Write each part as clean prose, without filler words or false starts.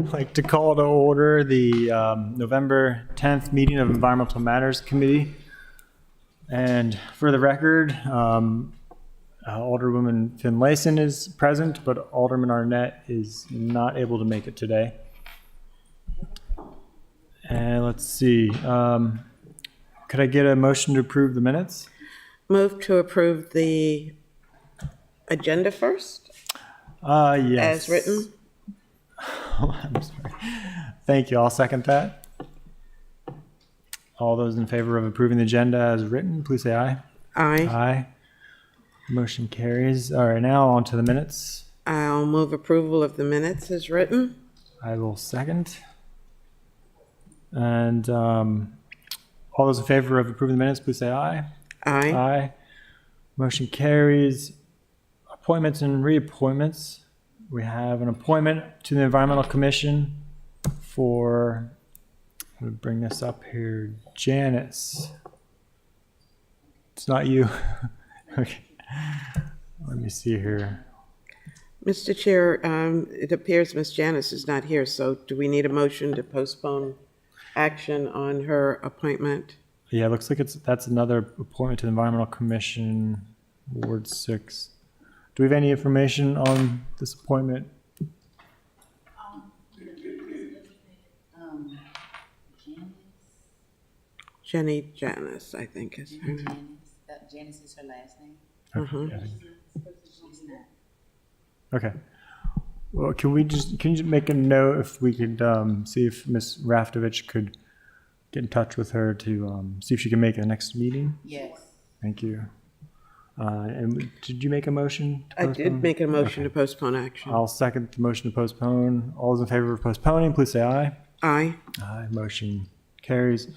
I'd like to call to order the November 10th meeting of Environmental Matters Committee. And for the record, Alderwoman Finlayson is present, but Alderman Arnett is not able to make it today. And let's see, could I get a motion to approve the minutes? Move to approve the agenda first, Yes. as written. I'm sorry. Thank you. I'll second that. All those in favor of approving the agenda as written, please say aye. Aye. Aye. Motion carries. All right, now on to the minutes. I'll move approval of the minutes as written. I will second. And all those in favor of approving the minutes, please say aye. Aye. Aye. Motion carries. Appointments and reappointments. We have an appointment to the Environmental Commission for, I'm going to bring this up here, Janice. It's not you. Okay. Let me see here. Mr. Chair, it appears Ms. Janice is not here, so do we need a motion to postpone action on her appointment? Yeah, it looks like that's another appointment to the Environmental Commission, Ward 6. Do we have any information on this appointment? Jenny Janice, I think is her name. Janice is her last name. Okay. She's not. Okay. Well, can you just make a note if we could see if Ms. Raftovich could get in touch with her to see if she can make the next meeting? Yes. Thank you. And did you make a motion to I postpone? did make a motion to postpone action. I'll second the motion to postpone. All those in favor of postponing, please say aye. Aye. Aye. Motion carries.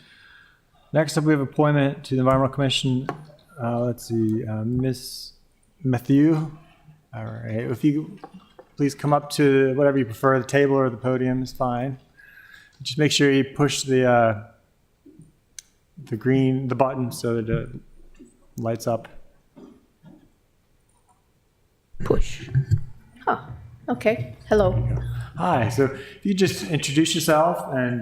Next up, we have appointment to the Environmental Commission. Let's see, Ms. Matthew. All right. If you please come up to whatever you prefer, the table or the podium is fine. Just make sure you push the button so that it lights up. Push. Oh, okay. Hello. Hi. So if you just introduce yourself and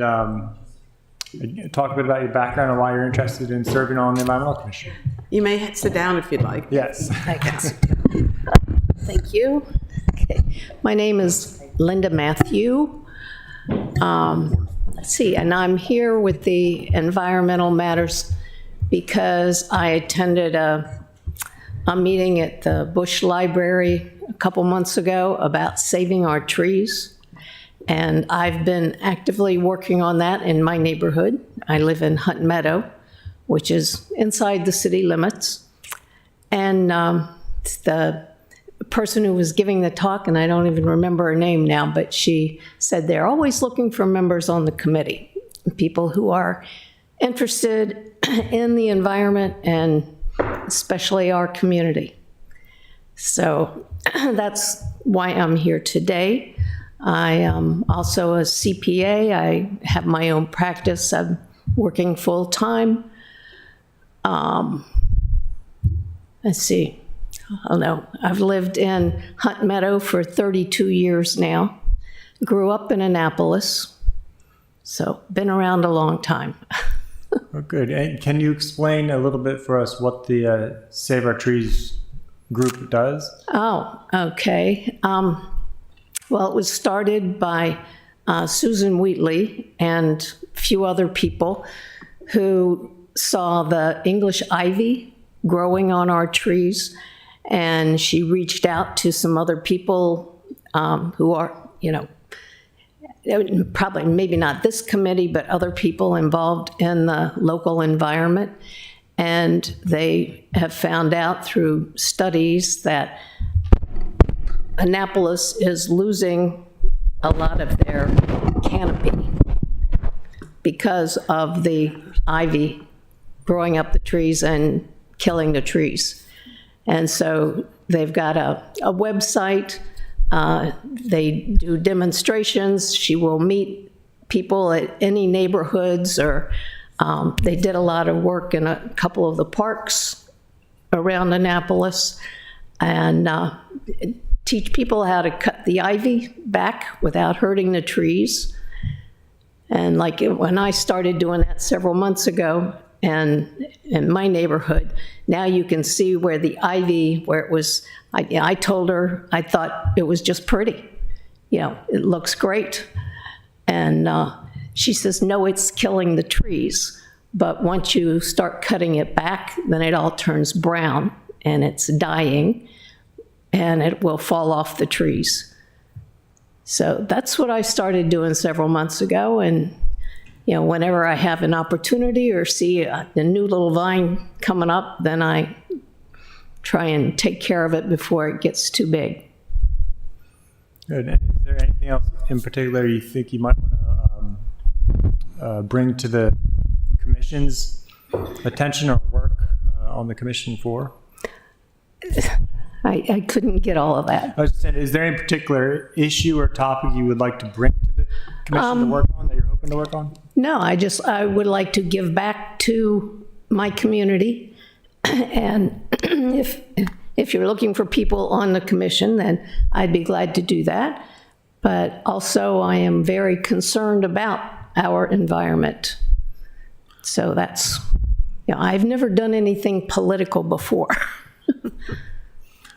talk a bit about your background and why you're interested in serving on the Environmental Commission. You may sit down if you'd like. Yes. I can sit down. Thank you. Okay. My name is Linda Matthew. Let's see, and I'm here with the Environmental Matters because I attended a meeting at the Bush Library a couple months ago about saving our trees. And I've been actively working on that in my neighborhood. I live in Hunt Meadow, which is inside the city limits. And the person who was giving the talk, and I don't even remember her name now, but she said they're always looking for members on the committee, people who are interested in the environment and especially our community. So that's why I'm here today. I am also a CPA. I have my own practice. I'm working full-time. Let's see. Oh no, I've lived in Hunt Meadow for 32 years now. Grew up in Annapolis, so been around a long time. Oh, good. And can you explain a little bit for us what the Save Our Trees group does? Oh, okay. Well, it was started by Susan Wheatley and a few other people who saw the English ivy growing on our trees, and she reached out to some other people who are, probably maybe not this committee, but other people involved in the local environment. And they have found out through studies that Annapolis is losing a lot of their canopy because of the ivy growing up the trees and killing the trees. And so they've got a website. They do demonstrations. She will meet people at any neighborhoods, or they did a lot of work in a couple of the parks around Annapolis. And teach people how to cut the ivy back without hurting the trees. And like when I started doing that several months ago, and in my neighborhood, now you can see where the ivy, where it was, I told her, I thought it was just pretty. You know, it looks great. And she says, no, it's killing the trees. But once you start cutting it back, then it all turns brown and it's dying and it will fall off the trees. So that's what I started doing several months ago. And, you know, whenever I have an opportunity or see a new little vine coming up, then I try and take care of it before it gets too big. Good. And is there anything else in particular you think you might want to bring to the commission's attention or work on the commission for? I couldn't get all of that. I was just saying, is there any particular issue or topic you would like to bring to the commission to work on that you're hoping to work on? No, I would like to give back to my community. And if you're looking for people on the commission, then I'd be glad to do that. But also, I am very concerned about our environment. So that's, you know, I've never done anything political before.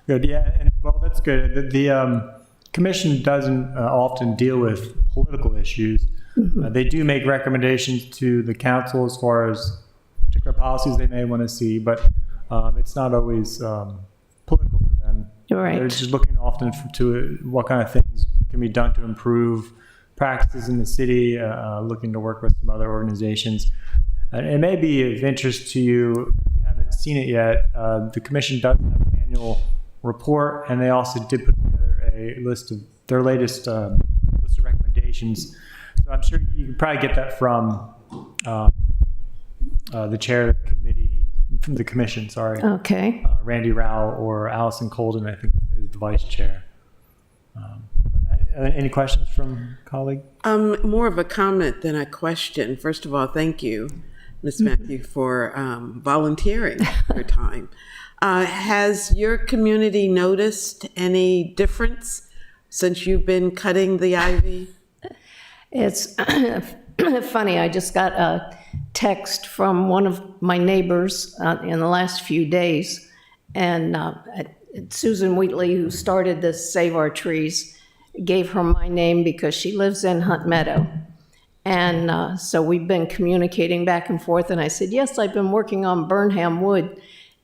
Good, yeah, and well, that's good. The commission doesn't often deal with political issues. They do make recommendations to the council as far as particular policies they may want to see, but it's not always political for them. Right. They're just looking often to what kind of things can be done to improve practices in the city, looking to work with some other organizations. And it may be of interest to you, if you haven't seen it yet, the commission does have an annual report, and they also did put together a list of their latest list of recommendations. So I'm sure you can probably get that from the chair of the committee, from the commission, sorry. Okay. Randy Rao or Allison Colden, I think, is the vice chair. Any questions from colleague? More of a comment than a question. First of all, thank you, Ms. Matthew, for volunteering your time. Has your community noticed any difference since you've been cutting the ivy? It's funny, I just got a text from one of my neighbors in the last few days, and Susan Wheatley, who started this Save Our Trees, gave her my name because she lives in Hunt Meadow. And so we've been communicating back and forth, and I said, yes, I've been working on Burnham Wood.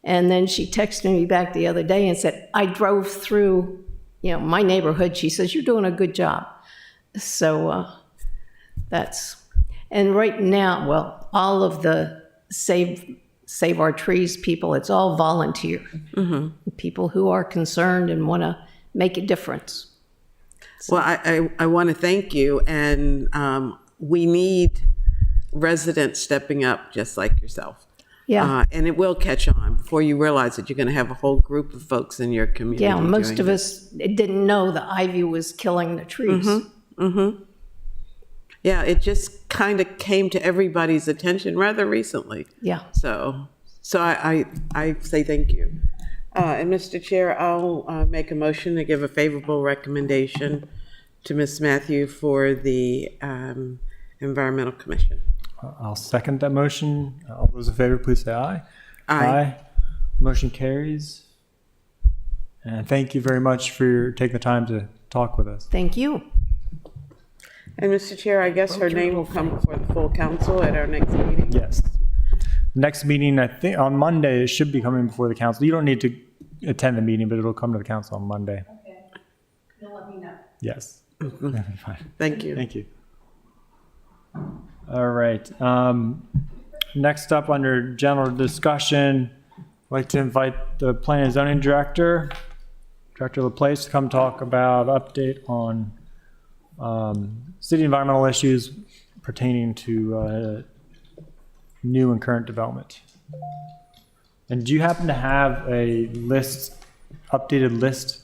And then she texted me back the other day and said, I drove through, you know, my neighborhood. She says, you're doing a good job. So that's, and right now, well, all of the Save Our Trees people, it's all volunteer. Mm-hmm. People who are concerned and want to make a difference. Well, I want to thank you, and we need residents stepping up just like yourself. Yeah. And it will catch on before you realize that you're going to have a whole group of folks in your community. Yeah, most doing of this. us didn't know the ivy was killing the trees. Yeah, it just kind of came to everybody's attention rather recently. Yeah. So I say thank you. And Mr. Chair, I'll make a motion to give a favorable recommendation to Ms. Matthew for the Environmental Commission. I'll second that motion. All those in favor, please say aye. Aye. Motion carries. And thank you very much for taking the time to talk with us. Thank you. And Mr. Chair, I guess her name will come before the full council at our next meeting. Yes. Next meeting, I think on Monday, it should be coming before the council. You don't need to attend the meeting, but it'll come to the council on Monday. Okay. You'll let me know. Yes. Fine. Thank you. Thank you. All right. Next up, under general discussion, I'd like to invite the Planning and Zoning Director, Director LaPlace, to come talk about update on city environmental issues pertaining to new and current development. And do you happen to have a list, updated list?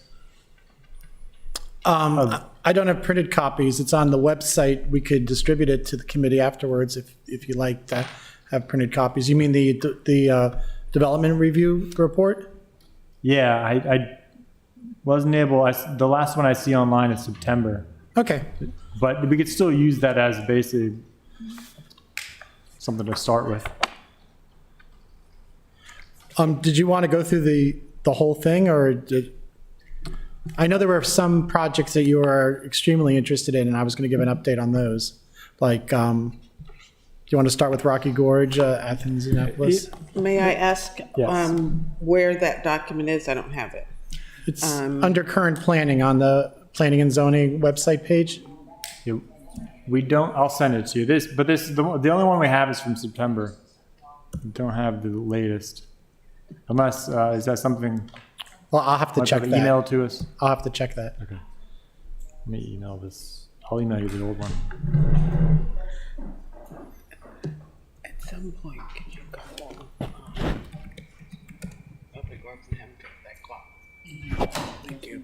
I don't have printed copies. It's on the website. We could distribute it to the committee afterwards if you like to have printed copies. You mean the development review report? Yeah, I wasn't able, the last one I see online is September, Okay, but we could still use that as basically something to start with. did you want to go through the whole thing, or I know there were some projects that you were extremely interested in, and I was going to give an update on those. Like, do you want to start with Rocky Gorge, Athens, Annapolis? May I ask Yes. where that document is? I don't have it. It's under current planning on the Planning and Zoning website page. Yeah, we don't, I'll send it to you. The only one we have is from September. We don't have the latest. Unless, is that something, Well, I'll have to like check an that. email to us? I'll have to check that. Okay. Let me email this. I'll email you the old one. At some point, could you call Public Works and have them cut that clock? Thank you.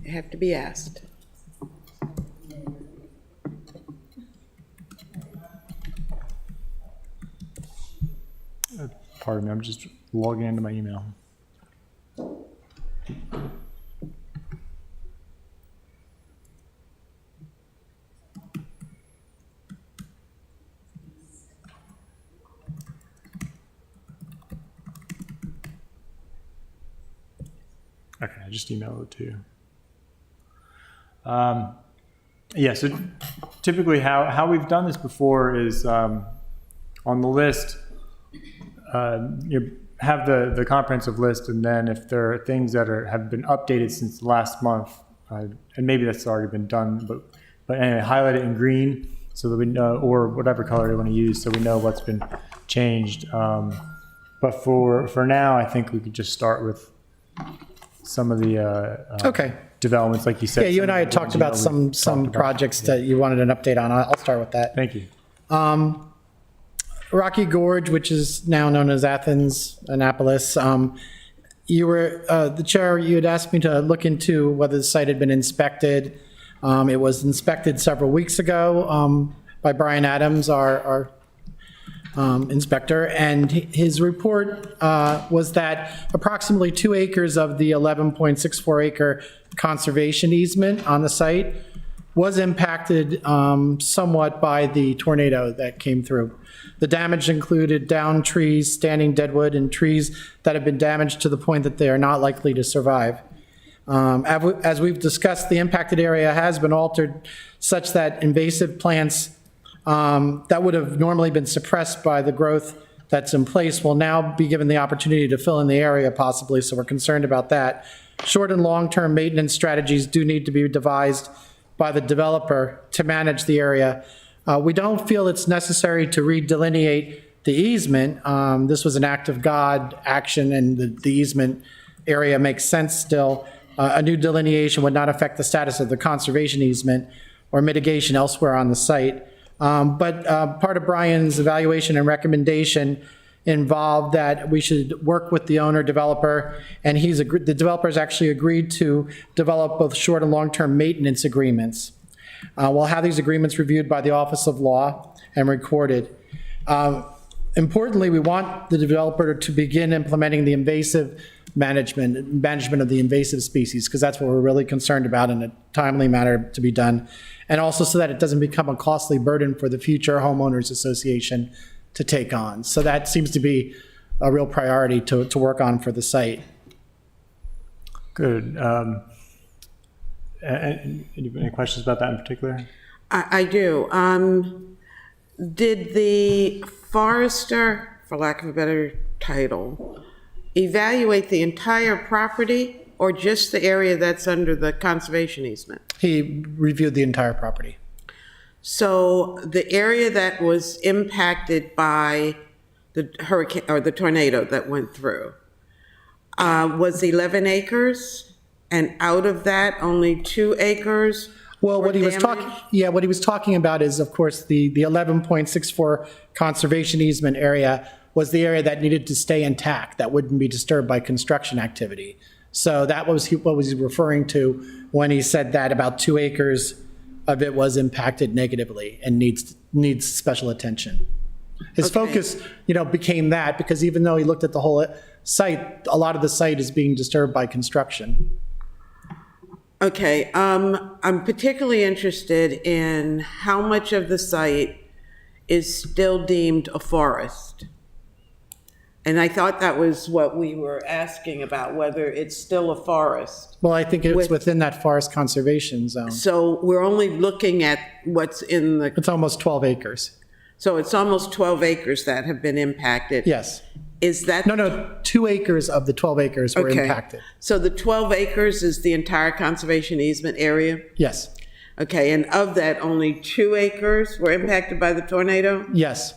You have to be asked. Pardon me, I'm just logging into my email. Okay, I just emailed it to you. Yeah, so typically how we've done this before is on the list, you have the comprehensive list, and then if there are things that have been updated since last month, and maybe that's already been done, but anyway, highlight it in green so that we know, or whatever color you want to use, so we know what's been changed. But for now, I think we could just start with some of the Okay. developments, like you said. Yeah, you some and I of had the talked ones, about we some talked about. projects that you wanted an update on. I'll start with that. Thank you. Rocky Gorge, which is now known as Athens, Annapolis. You were, the chair, you had asked me to look into whether the site had been inspected. It was inspected several weeks ago by Brian Adams, our inspector, and his report was that approximately 2 acres of the 11.64 acre conservation easement on the site was impacted somewhat by the tornado that came through. The damage included downed trees, standing deadwood, and trees that have been damaged to the point that they are not likely to survive. As we've discussed, the impacted area has been altered such that invasive plants that would have normally been suppressed by the growth that's in place will now be given the opportunity to fill in the area possibly, so we're concerned about that. Short and long-term maintenance strategies do need to be devised by the developer to manage the area. We don't feel it's necessary to redelineate the easement. This was an act of God action, and the easement area makes sense still. A new delineation would not affect the status of the conservation easement or mitigation elsewhere on the site. But part of Brian's evaluation and recommendation involved that we should work with the owner developer, and the developer's actually agreed to develop both short and long-term maintenance agreements. We'll have these agreements reviewed by the Office of Law and recorded. Importantly, we want the developer to begin implementing the invasive management of the invasive species, because that's what we're really concerned about, in a timely manner to be done. And also so that it doesn't become a costly burden for the future homeowners association to take on. So that seems to be a real priority to work on for the site. Good. Any questions about that in particular? I do. Did the forester, for lack of a better title, evaluate the entire property or just the area that's under the conservation easement? He reviewed the entire property. So the area that was impacted by the hurricane or the tornado that went through was 11 acres, and out of that, only 2 acres. Well, were what he was talking, damaged? what he was talking about is, of course, the 11.64 conservation easement area was the area that needed to stay intact, that wouldn't be disturbed by construction activity. So that was what was he referring to when he said that about 2 acres of it was impacted negatively and needs special attention. His Okay. focus, became that because even though he looked at the whole site, a lot of the site is being disturbed by construction. Okay, I'm particularly interested in how much of the site is still deemed a forest. And I thought that was what we were asking about, whether it's still a forest. Well, I think it's With- within that forest conservation zone. So we're only looking at what's in the, It's almost 12 acres. so it's almost 12 acres that have been impacted. Yes. Is that? No, 2 acres of the 12 acres were Okay. impacted. So the 12 acres is the entire conservation easement area? Yes, Okay, and of that, only 2 acres were impacted by the tornado? yes.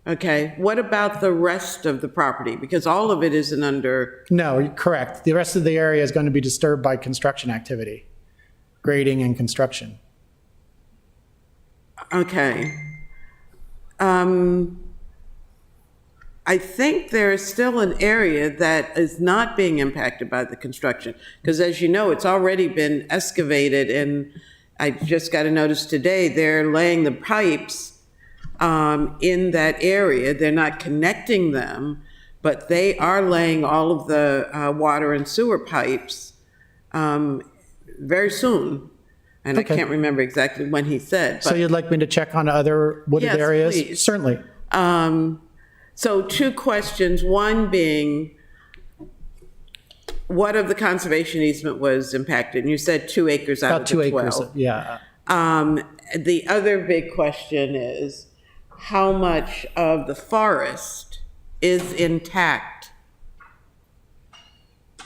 Okay, what about the rest of the property? Because all of it isn't under, No, you're correct. The rest of the area is going to be disturbed by construction activity, grading and construction. okay. I think there is still an area that is not being impacted by the construction. Because as you know, it's already been excavated, and I just got a notice today, they're laying the pipes in that area. They're not connecting them, but they are laying all of the water and sewer pipes very soon. And Okay. I can't remember exactly when he said. So But, you'd like me to check on other wooded Yes, areas? please. Certainly. so 2 questions. One being, what of the conservation easement was impacted? And you said 2 acres out About of 2 the 12. acres, yeah. The other big question is, how much of the forest is intact?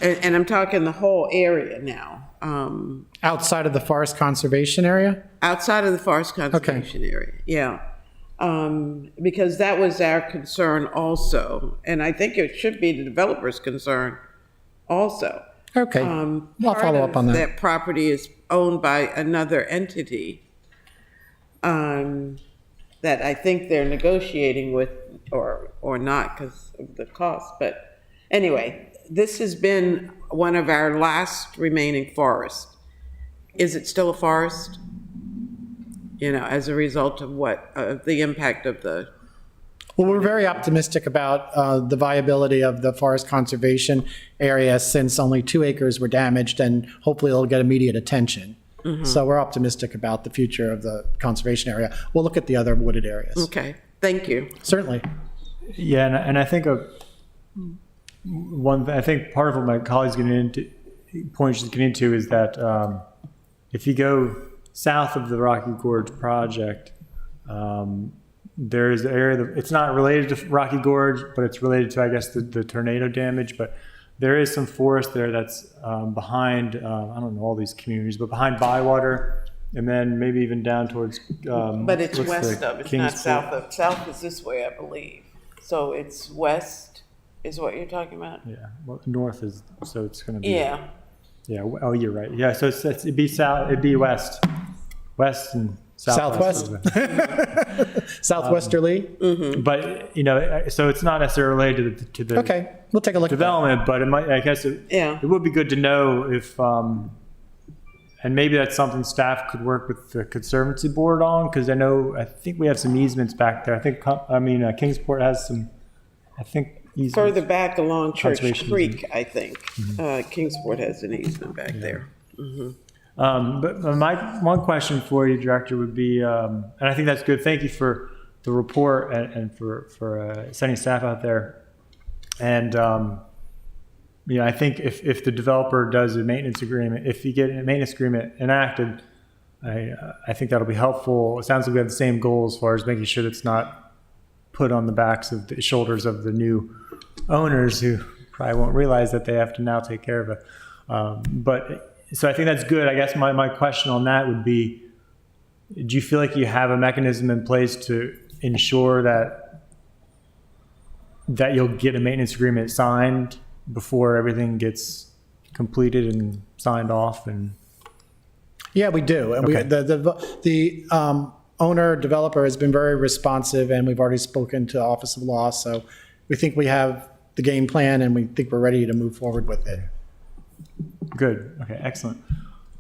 And I'm talking the whole area now, Outside of the forest conservation area? outside of the forest conservation area, yeah. Because that was our concern also, and I think it should be the developer's concern also. Okay, I'll Part follow of up on that. That property is owned by another entity that I think they're negotiating with, or not because of the cost. But anyway, this has been one of our last remaining forests. Is it still a forest? As a result of what, the impact of the, Well, we're very optimistic about the viability of the forest conservation area since only 2 acres were damaged and hopefully it'll get immediate attention. So we're optimistic about the future of the conservation area. We'll look at the other wooded areas. okay, thank you. Certainly. Yeah, and I think I think part of what my colleagues points getting into is that if you go south of the Rocky Gorge project, there is an area that it's not related to Rocky Gorge, but it's related to, I guess, the tornado damage. But there is some forest there that's behind, I don't know all these communities, but behind Bywater, and then maybe even down towards. But it's what's west the of, it's not Kingsport? south of. South is this way, I believe. So it's west is what you're talking about? Yeah, well, north is, so it's going to be. Yeah. Yeah. Oh, you're right. Yeah. So it'd be south. It'd be west and southwest. Southwesterly? But so it's not necessarily related to the Okay, we'll take a look at that. development, but it might. I guess Yeah. it would be good to know if, and maybe that's something staff could work with the conservancy board on, because I think we have some easements back there. Kingsport has some. I think easements. Further back along Church Conservation Creek, I think. Kingsport has an easement back there. But my one question for you, Director, would be, and I think that's good. Thank you for the report and for sending staff out there. And I think if the developer does a maintenance agreement, if you get a maintenance agreement enacted, I think that'll be helpful. It sounds like we have the same goal as far as making sure that's not put on the backs of the shoulders of the new owners who probably won't realize that they have to now take care of it. So I think that's good. I guess my question on that would be, do you feel like you have a mechanism in place to ensure that you'll get a maintenance agreement signed before everything gets completed and signed off? And Yeah, we do. And Okay. the owner developer has been very responsive, and we've already spoken to the Office of Law. So we think we have the game plan, and we think we're ready to move forward with it. good. Okay, excellent.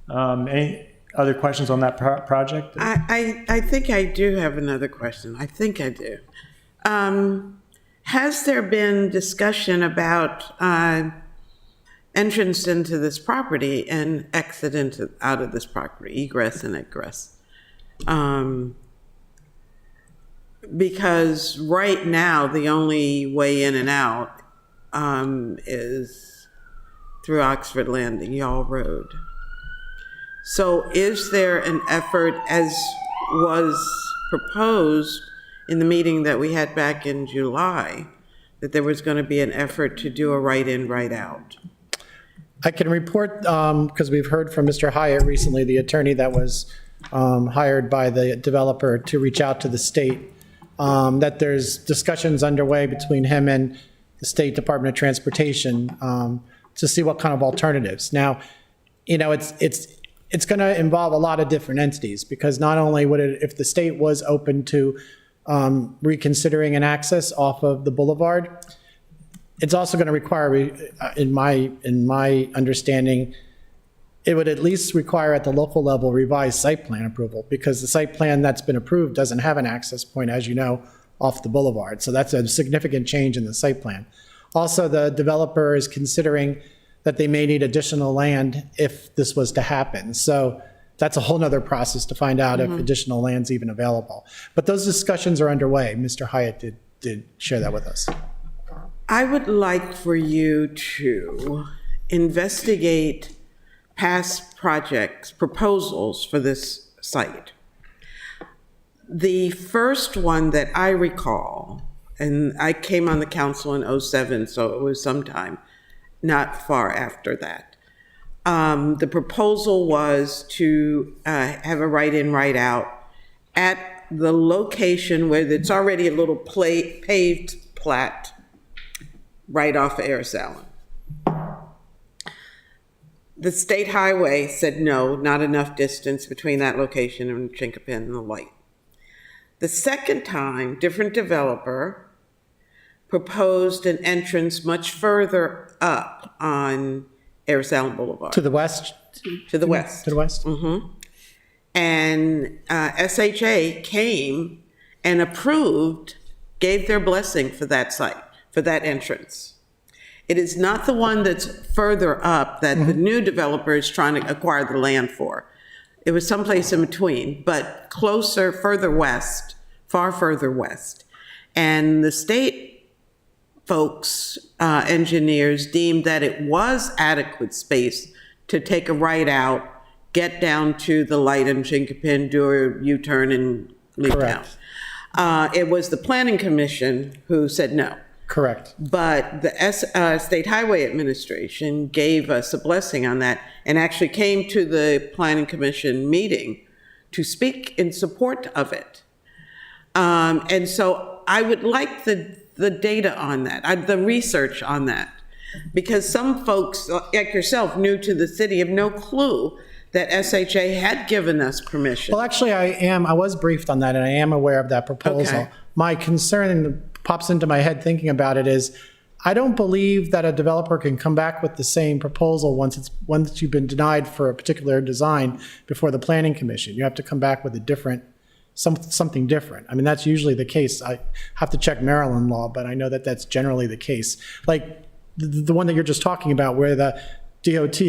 Any other questions on that project? I think I do have another question. I think I do. Has there been discussion about entrance into this property and exit out of this property, egress and egress? Because right now, the only way in and out is through Oxford Landing, Y'all Road. So is there an effort, as was proposed in the meeting that we had back in July, that there was going to be an effort to do a right-in, right-out? I can report, because we've heard from Mr. Hyatt recently, the attorney that was hired by the developer to reach out to the state, that there's discussions underway between him and the State Department of Transportation to see what kind of alternatives. Now, you know, it's going to involve a lot of different entities, because not only would it, if the state was open to reconsidering an access off of the boulevard, it's also going to require, in my understanding, it would at least require at the local level revised site plan approval, because the site plan that's been approved doesn't have an access point, as you know, off the boulevard. So that's a significant change in the site plan. Also, the developer is considering that they may need additional land if this was to happen. So that's a whole nother process to find out if additional land's even available. But those discussions are underway. Mr. Hyatt did share that with us. I would like for you to investigate past projects, proposals for this site. The first one that I recall, and I came on the council in 2007, so it was sometime not far after that. The proposal was to have a right-in, right-out at the location where it's already a little paved plat right off of Ayers Allen. The state highway said no, not enough distance between that location and Chinkapin and the light. The second time, different developer proposed an entrance much further up on Ayers Allen Boulevard. To the west? To the west. To the west? And SHA came and approved, gave their blessing for that site, for that entrance. It is not the one that's further up that the new developer is trying to acquire the land for. It was someplace in between, but closer, further west, far further west. And the state folks, engineers, deemed that it was adequate space to take a right out, get down to the light in Chinkapin, do a U-turn and leave town. Correct. It was the Planning Commission who said no. Correct. But the State Highway Administration gave us a blessing on that and actually came to the Planning Commission meeting to speak in support of it. And so I would like the data on that, the research on that, because some folks like yourself, new to the city, have no clue that SHA had given us permission. Well, actually, I was briefed on that, and I am aware of that proposal. Okay. My concern that pops into my head thinking about it is, I don't believe that a developer can come back with the same proposal once you've been denied for a particular design before the Planning Commission. You have to come back with a different, something different. I mean, that's usually the case. I have to check Maryland law, but I know that that's generally the case. Like the one that you're just talking about, where the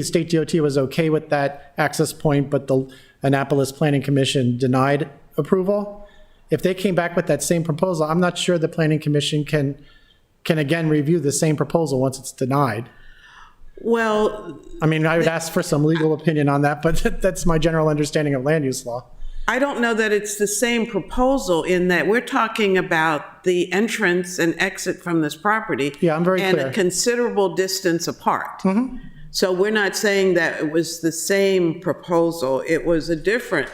state DOT was okay with that access point, but the Annapolis Planning Commission denied approval. If they came back with that same proposal, I'm not sure the Planning Commission can again review the same proposal once it's denied. Well, I mean, I would ask for some legal opinion on that, but that's my general understanding of land use law. I don't know that it's the same proposal in that we're talking about the entrance and exit from this property. Yeah, I'm very and clear. a considerable distance apart. So we're not saying that it was the same proposal. It was a different,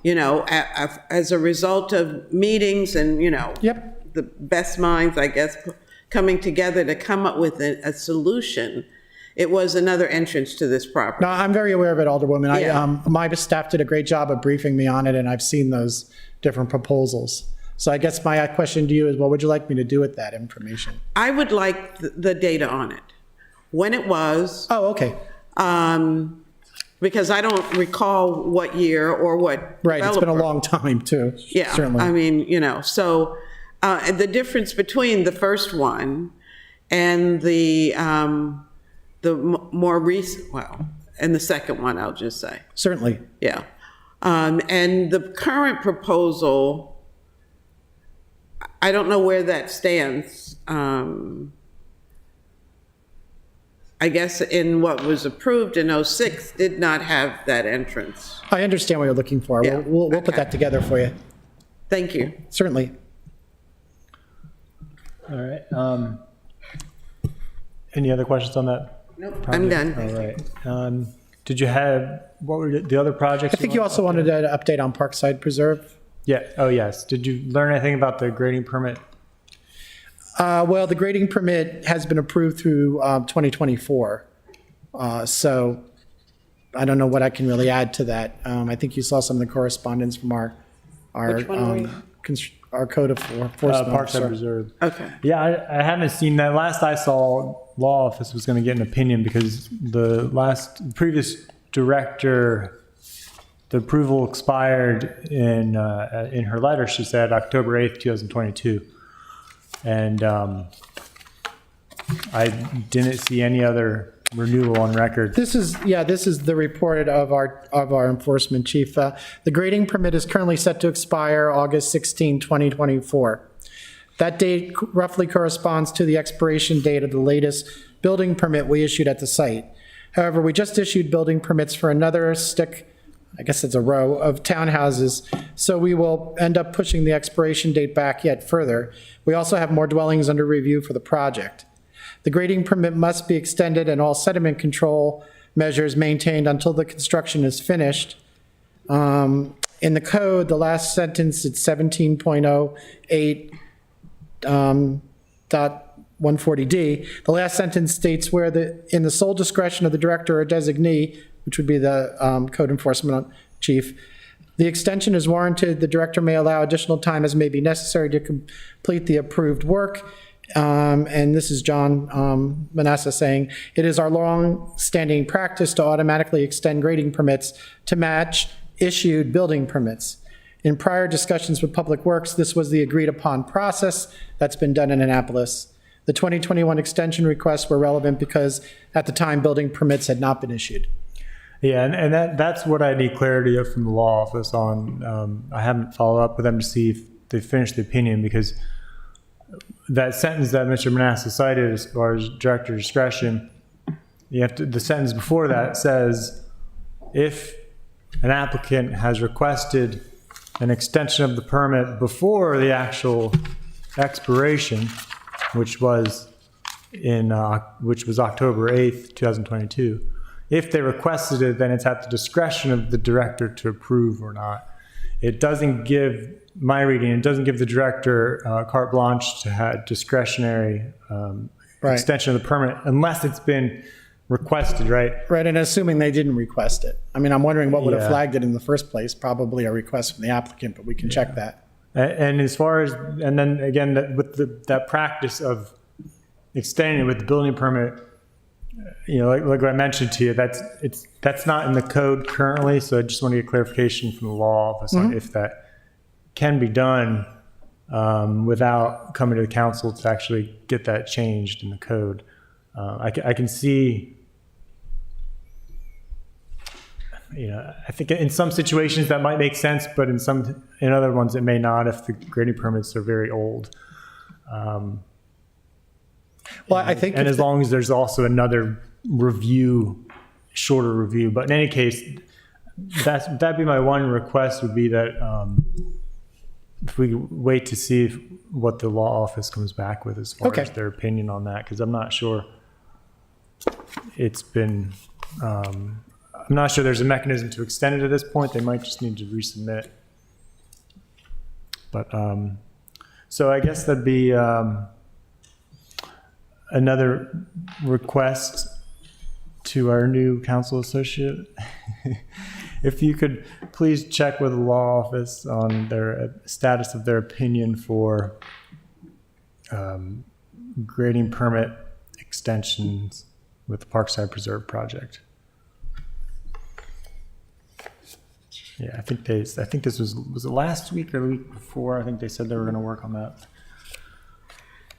as a result of meetings and, Yep. the best minds, I guess, coming together to come up with a solution. It was another entrance to this property. No, I'm very aware of it, Alderwoman. Yeah. My staff did a great job of briefing me on it, and I've seen those different proposals. So I guess my question to you is, what would you like me to do with that information? I would like the data on it. When it was, Oh, okay. Because I don't recall what year or what. Right, it's been a developer. long time, too. Yeah, Certainly. I mean, so the difference between the first one and the more recent, well, and the second one, I'll just say, Certainly. yeah. And the current proposal, I don't know where that stands. I guess in what was approved in '06 did not have that entrance. I understand what you're looking for. Yeah, We'll put okay. that together for you. Thank you. Certainly. All right. Any other questions on that? Nope, I'm done. All right. Did you have, what were the other projects? I think you also wanted an update on Parkside Preserve. Yeah, oh, yes. Did you learn anything about the grading permit? Well, the grading permit has been approved through 2024. So I don't know what I can really add to that. I think you saw some of the correspondence from our Which one were you? our code of enforcement. Parks and officer. Preserve. Okay. Yeah, I haven't seen that. Last I saw, law office was going to get an opinion because the previous director, the approval expired in her letter. She said October 8th, 2022. And I didn't see any other renewal on record. This is the report of our enforcement chief. The grading permit is currently set to expire August 16, 2024. That date roughly corresponds to the expiration date of the latest building permit we issued at the site. However, we just issued building permits for another I guess it's a row of townhouses, so we will end up pushing the expiration date back yet further. We also have more dwellings under review for the project. The grading permit must be extended and all sediment control measures maintained until the construction is finished. In the code, the last sentence, it's 17.08 .140D. The last sentence states where in the sole discretion of the director or designee, which would be the code enforcement chief, the extension is warranted. The director may allow additional time as may be necessary to complete the approved work. And this is John Manassa saying, it is our long-standing practice to automatically extend grading permits to match issued building permits. In prior discussions with Public Works, this was the agreed-upon process that's been done in Annapolis. The 2021 extension requests were relevant because at the time, building permits had not been issued. Yeah, and that's what I need clarity of from the law office on. I haven't followed up with them to see if they finished the opinion, because that sentence that Mr. Manasseh cited as far as director discretion, the sentence before that says, if an applicant has requested an extension of the permit before the actual expiration, which was October 8th, 2022. If they requested it, then it's at the discretion of the director to approve or not. It doesn't give, my reading, it doesn't give the director carte blanche to have discretionary Right. extension of the permit unless it's been requested, right? Right, and assuming they didn't request it. I mean, I'm wondering what would have Yeah. flagged it in the first place, probably a request from the applicant, but we can check that. And as far as, and then again, that practice of extending it with the building permit, like what I mentioned to you, that's not in the code currently. So I just want to get clarification from the law office on if that can be done without coming to the council to actually get that changed in the code. I can see, I think in some situations that might make sense, but in other ones it may not if the grading permits are very old. Well, I think, And as long as there's also another review, shorter review. But in any case, that'd be my one request, would be that if we wait to see what the law office comes back with as far Okay. as their opinion on that, because I'm not sure it's been, I'm not sure there's a mechanism to extend it at this point. They might just need to resubmit. But, so I guess that'd be another request to our new council associate. If you could please check with the law office on their status of their opinion for grading permit extensions with the Parkside Preserve project. Yeah, I think this was it last week or the week before? I think they said they were going to work on that.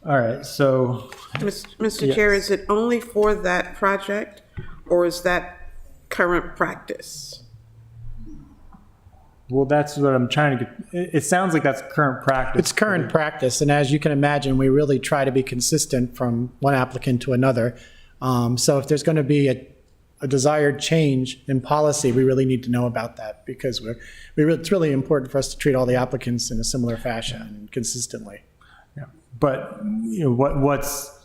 All right, so Mr. Chair, is it only for that project, or is that current practice? well, that's what I'm trying to get. It sounds like that's current practice. It's current practice, and as you can imagine, we really try to be consistent from one applicant to another. So if there's going to be a desired change in policy, we really need to know about that, because it's really important for us to treat all the applicants in a similar fashion and consistently. Yeah. But what's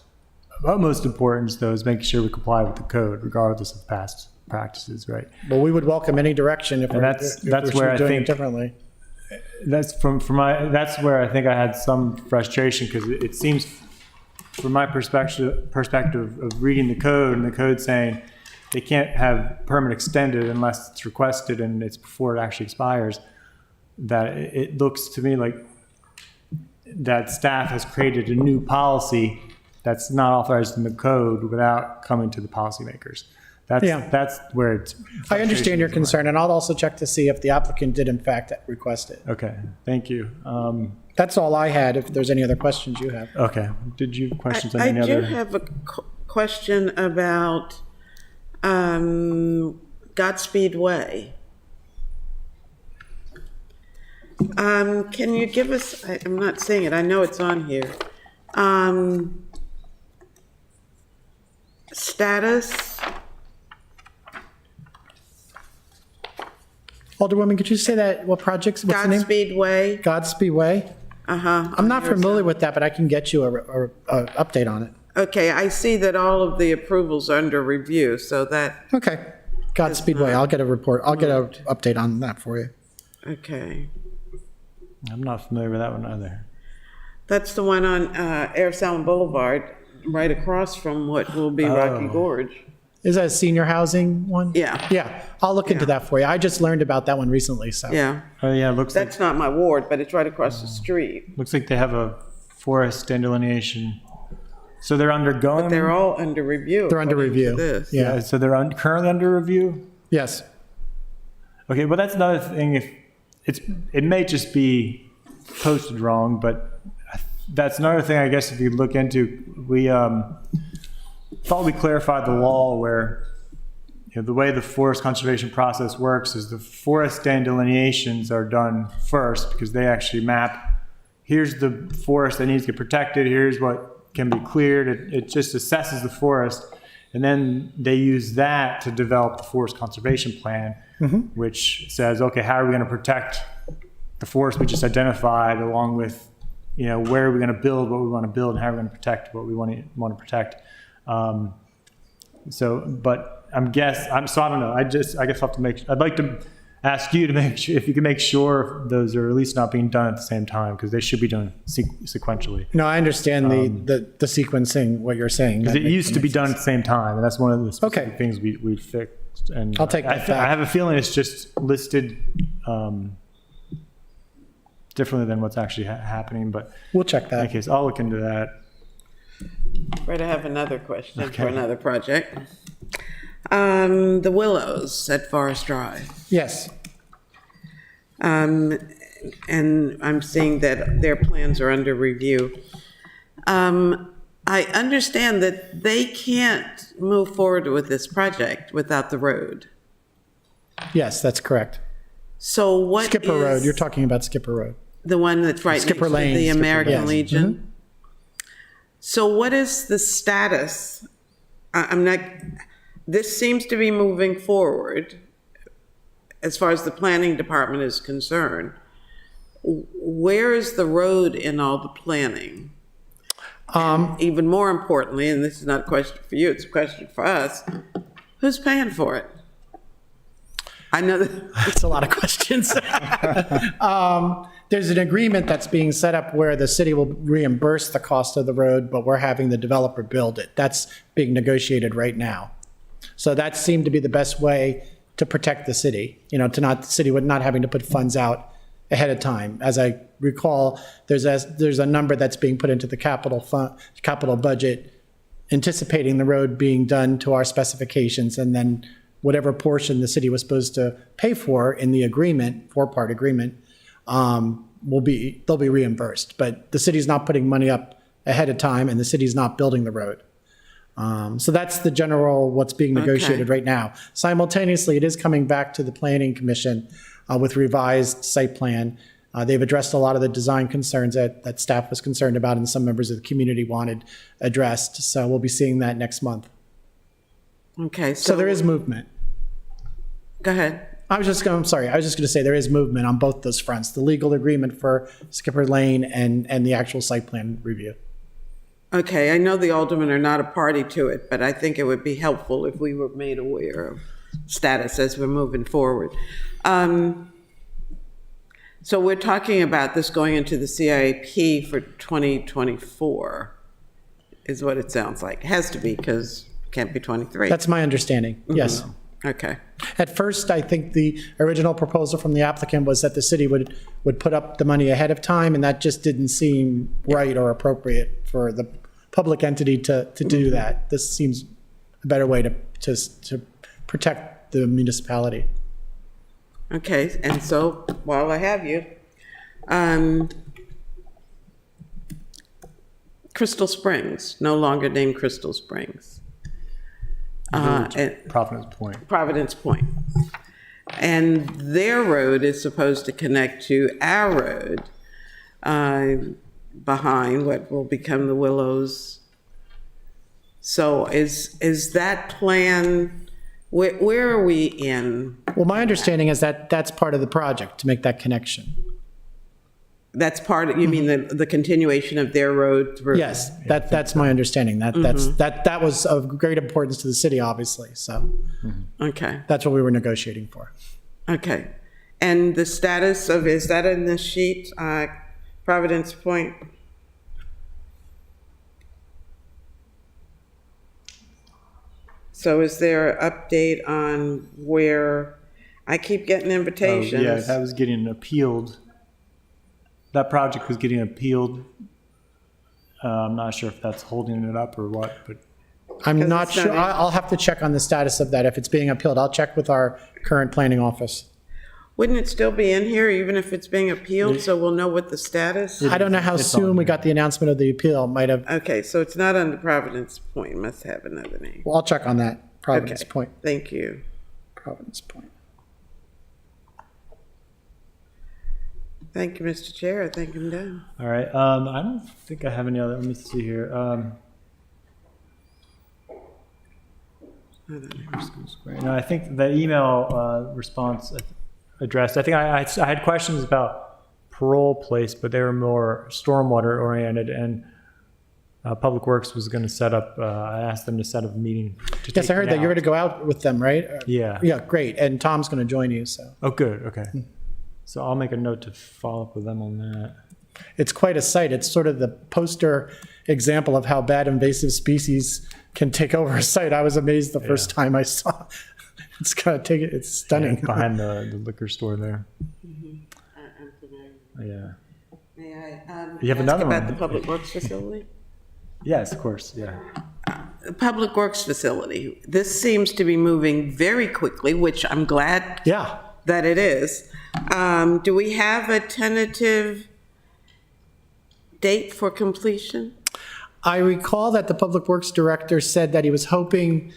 utmost importance, though, is making sure we comply with the code, regardless of past practices, right? But we would welcome any direction if And we're that's where I doing think it differently. that's that's where I think I had some frustration, because it seems, from my perspective of reading the code, and the code saying they can't have permit extended unless it's requested and it's before it actually expires, that it looks to me like that staff has created a new policy that's not authorized in the code without coming to the policymakers. That's where it's. I understand your concern, and I'll also check to see if the applicant did in fact request it. Okay, thank you. That's all I had, if there's any other questions you have. Okay, did you have questions on I any do other? have a question about Godspeed Way. Can you give us, I'm not seeing it, I know it's on here. Status, Alderwoman, could you say that, what projects, what's the name? Godspeed Way? Godspeed Way? I'm not familiar with that, but I can get you a update on it. Okay, I see that all of the approvals are under review, so that, Okay. Godspeed Way, I'll get a report, I'll get an update on that for you. okay. I'm not familiar with that one either. That's the one on Air Salmon Boulevard, right across from what will be Rocky Gorge. Is that a senior housing one? Yeah. Yeah, I'll look into Yeah. that for you. I just learned about that one recently, so. Yeah, Oh yeah, it looks like that's not my ward, but it's right across the street. they have a forest and delineation. So they're undergoing. They're all under review. They're under according to review. this. Yeah, So they're currently under review. yes. Okay, well that's another thing. If it may just be posted wrong, but that's another thing. I guess if you look into, we thought we clarified the law where the way the forest conservation process works is the forest stand delineations are done first, because they actually map. Here's the forest that needs to get protected. Here's what can be cleared. It just assesses the forest, and then they use that to develop the forest conservation plan, which says, okay, how are we going to protect the forest we just identified, along with, where are we going to build what we want to build, and how are we going to protect what we want to protect. But I don't know. I guess I'll have to I'd like to ask you to make sure, if you can make sure those are at least not being done at the same time, because they should be done sequentially. No, I understand the sequencing, what you're saying. Because it used to be done at the same time, and that's one of the specific Okay. things we fixed. And I'll take that I back. have a feeling it's just listed differently than what's actually happening, but We'll check in that. any case, I'll look into that. Right, I have another question for Okay. another project. The Willows at Forest Drive. Yes. And I'm seeing that their plans are under review. I understand that they can't move forward with this project without the road. Yes, that's correct. So what Skipper Road, is you're talking about Skipper Road. the one that's right next Skipper to Lane, the Skipper American Lane. Yes. Legion? So what is the status? I'm not, this seems to be moving forward as far as the planning department is concerned. Where is the road in all the planning? Even more importantly, and this is not a question for you, it's a question for us, who's paying for it? I know that, That's a lot of questions. There's an agreement that's being set up where the city will reimburse the cost of the road, but we're having the developer build it. That's being negotiated right now. So that seemed to be the best way to protect the city, the city with not having to put funds out ahead of time. As I recall, there's a number that's being put into the capital budget, anticipating the road being done to our specifications, and then whatever portion the city was supposed to pay for in the agreement, four-part agreement, they'll be reimbursed. But the city's not putting money up ahead of time, and the city's not building the road. So that's the general, what's being negotiated right now. Simultaneously, it is coming back to the Planning Commission with revised site plan. They've addressed a lot of the design concerns that staff was concerned about and some members of the community wanted addressed. So we'll be seeing that next month. Okay, So there is movement. Go ahead. I'm sorry, I was just going to say there is movement on both those fronts, the legal agreement for Skipper Lane and the actual site plan review. Okay, I know the aldermen are not a party to it, but I think it would be helpful if we were made aware of status as we're moving forward. So we're talking about this going into the CIP for 2024, is what it sounds like. It has to be, because it can't be 23. That's my understanding, yes. Okay, At first, I think the original proposal from the applicant was that the city would put up the money ahead of time, and that just didn't seem right or appropriate for the public entity to do that. This seems a better way to protect the municipality. okay, and so while I have you, Crystal Springs, no longer named Crystal Springs. And Providence Point. Providence Point. And their road is supposed to connect to our road behind what will become the Willows. So is that plan, where are we in? Well, my understanding is that that's part of the project, to make that connection. That's part, you mean the continuation of their road through? Yes, that's my understanding. That was of great importance to the city, obviously, so Okay, that's what we were negotiating for. okay. And the status of, is that in the sheet, Providence Point? So is there an update on where, I keep getting invitations. Yeah, that was getting appealed. That project was getting appealed. I'm not sure if that's holding it up or what, but I'm Because not it's not sure, in- I'll have to check on the status of that, if it's being appealed. I'll check with our current planning office. Wouldn't it still be in here even if it's being appealed, so we'll know what the status? I don't know how It's on soon we there. got the announcement of the appeal, might have, Okay, so it's not under Providence Point, must have another name. well, I'll check on that. Providence Okay. Point, Thank you. Providence Point. Thank you, Mr. Chair, I think I'm done. all right. I don't think I have any other. Let me see here. No, I think the email response addressed. I think I had questions about parole place, but they were more stormwater oriented, and Public Works was going to set up. I asked them to set up a meeting. To Yes, take I heard it that you're out. going to go out with them, right? Yeah. Yeah, great, and Tom's going to join you, so. Oh, good. Okay. So I'll make a note to follow up with them on that. It's quite a sight. It's sort of the poster example of how bad invasive species can take over a site. I was amazed the first time I saw. It's kind of it's stunning. Behind the liquor store there. Yeah. May I You have ask another about one. the Public Works facility? Yes, of course. Yeah. The Public Works facility, this seems to be moving very quickly, which I'm glad Yeah. that it is. Do we have a tentative date for completion? I recall that the Public Works Director said that he was hoping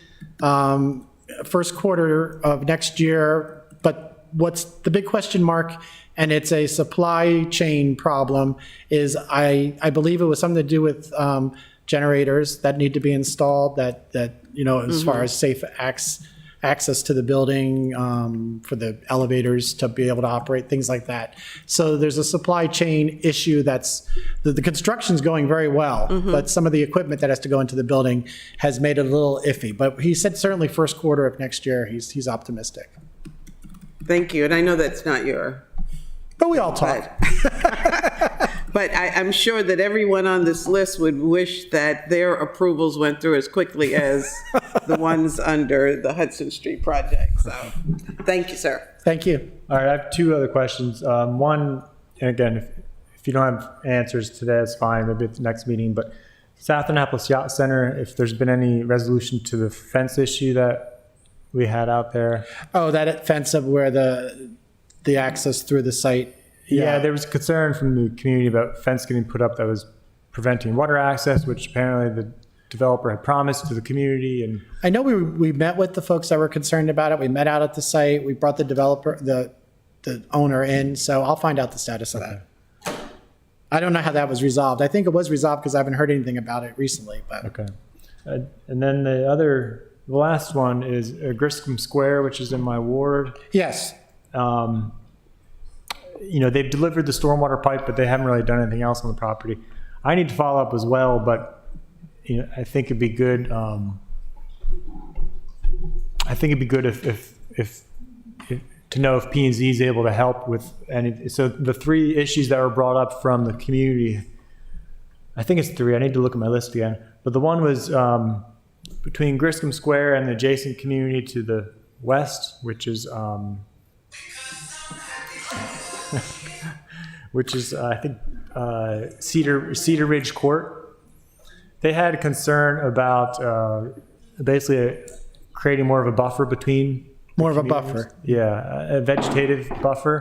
first quarter of next year, but what's the big question mark, and it's a supply chain problem, is I believe it was something to do with generators that need to be installed, that as far as safe access to the building, for the elevators to be able to operate, things like that. So there's a supply chain issue the construction's going very well, but some of the equipment that has to go into the building has made it a little iffy. But he said certainly first quarter of next year, he's optimistic. Thank you, and I know that's not your, But we all talk. but I'm sure that everyone on this list would wish that their approvals went through as quickly as the ones under the Hudson Street project. So, thank you, sir. Thank you. All right. I have two other questions. One, and again, if you don't have answers today, it's fine. Maybe at the next meeting. But South Annapolis Yacht Center, if there's been any resolution to the fence issue that we had out there. Oh, that fence of where the access through the site. Yeah, there was concern from the community about fence getting put up that was preventing water access, which apparently the developer had promised to the community. And I know we met with the folks that were concerned about it. We met out at the site. We brought the developer, the owner in, so I'll find out the status of that. I don't know how that was resolved. I think it was resolved because I haven't heard anything about it recently, but. okay. And then the last one is Griscom Square, which is in my ward. Yes, They've delivered the stormwater pipe, but they haven't really done anything else on the property. I need to follow up as well, but I think it'd be good. If to know if P&Z is able to help with any. So the 3 issues that were brought up from the community, I think it's 3. I need to look at my list again. But the one was between Griscom Square and the adjacent community to the west, which is I think Cedar Ridge Court. They had a concern about basically creating more of a buffer between. more of a buffer. Yeah, a vegetative buffer.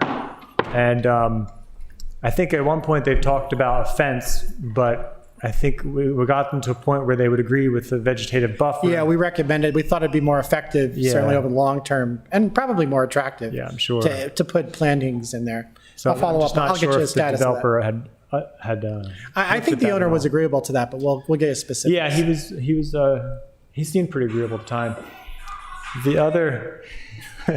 And I think at one point they've talked about a fence, but I think we got them to a point where they would agree with the vegetative buffer. Yeah, we recommended, we thought it'd be more effective, certainly over the long term, and probably more attractive. Yeah, I'm sure. To put plantings in there. So I'll follow I'm up. just not I'll get sure you a if the status of that. developer had. I think looked the at owner that was at all. agreeable to that, but we'll get a specific. Yeah, he seemed pretty agreeable at the time. The other, all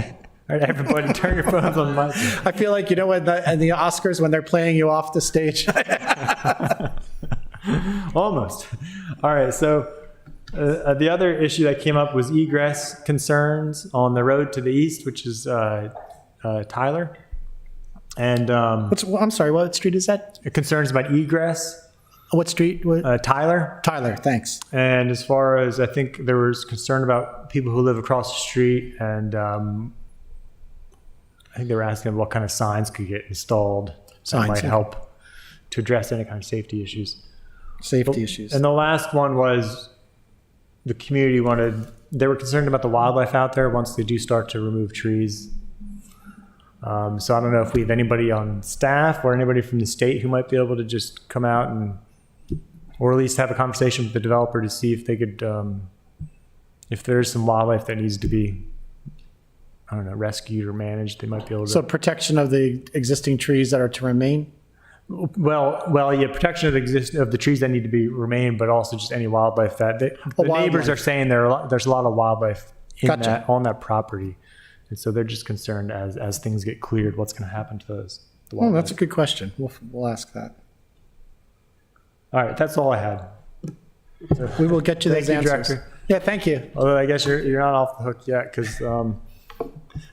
right, everybody, turn your phones on mic. I feel like, when the Oscars, when they're playing you off the stage. Almost. All right, so the other issue that came up was egress concerns on the road to the east, which is Tyler. And I'm sorry, what street is that? concerns about egress, What street? Tyler. Tyler, thanks. And as far as I think there was concern about people who live across the street, and I think they were asking what kind of signs could get installed that might help to address any kind of safety issues. Safety issues. And the last one was the community they were concerned about the wildlife out there once they do start to remove trees. So I don't know if we have anybody on staff or anybody from the state who might be able to just come out or at least have a conversation with the developer to see if they could, if there's some wildlife that needs to be, I don't know, rescued or managed, they might be able to. So protection of the existing trees that are to remain? Well, yeah, protection of the trees that need to be remain, but also just any wildlife that the neighbors are saying there's a lot of wildlife on that property, and so they're just concerned as things get cleared, what's going to happen to those. Oh, that's a good question. We'll ask that. All right, that's all I had. We will get you those Thank you, answers. Director. Yeah, thank you. Although I guess you're not off the hook yet, because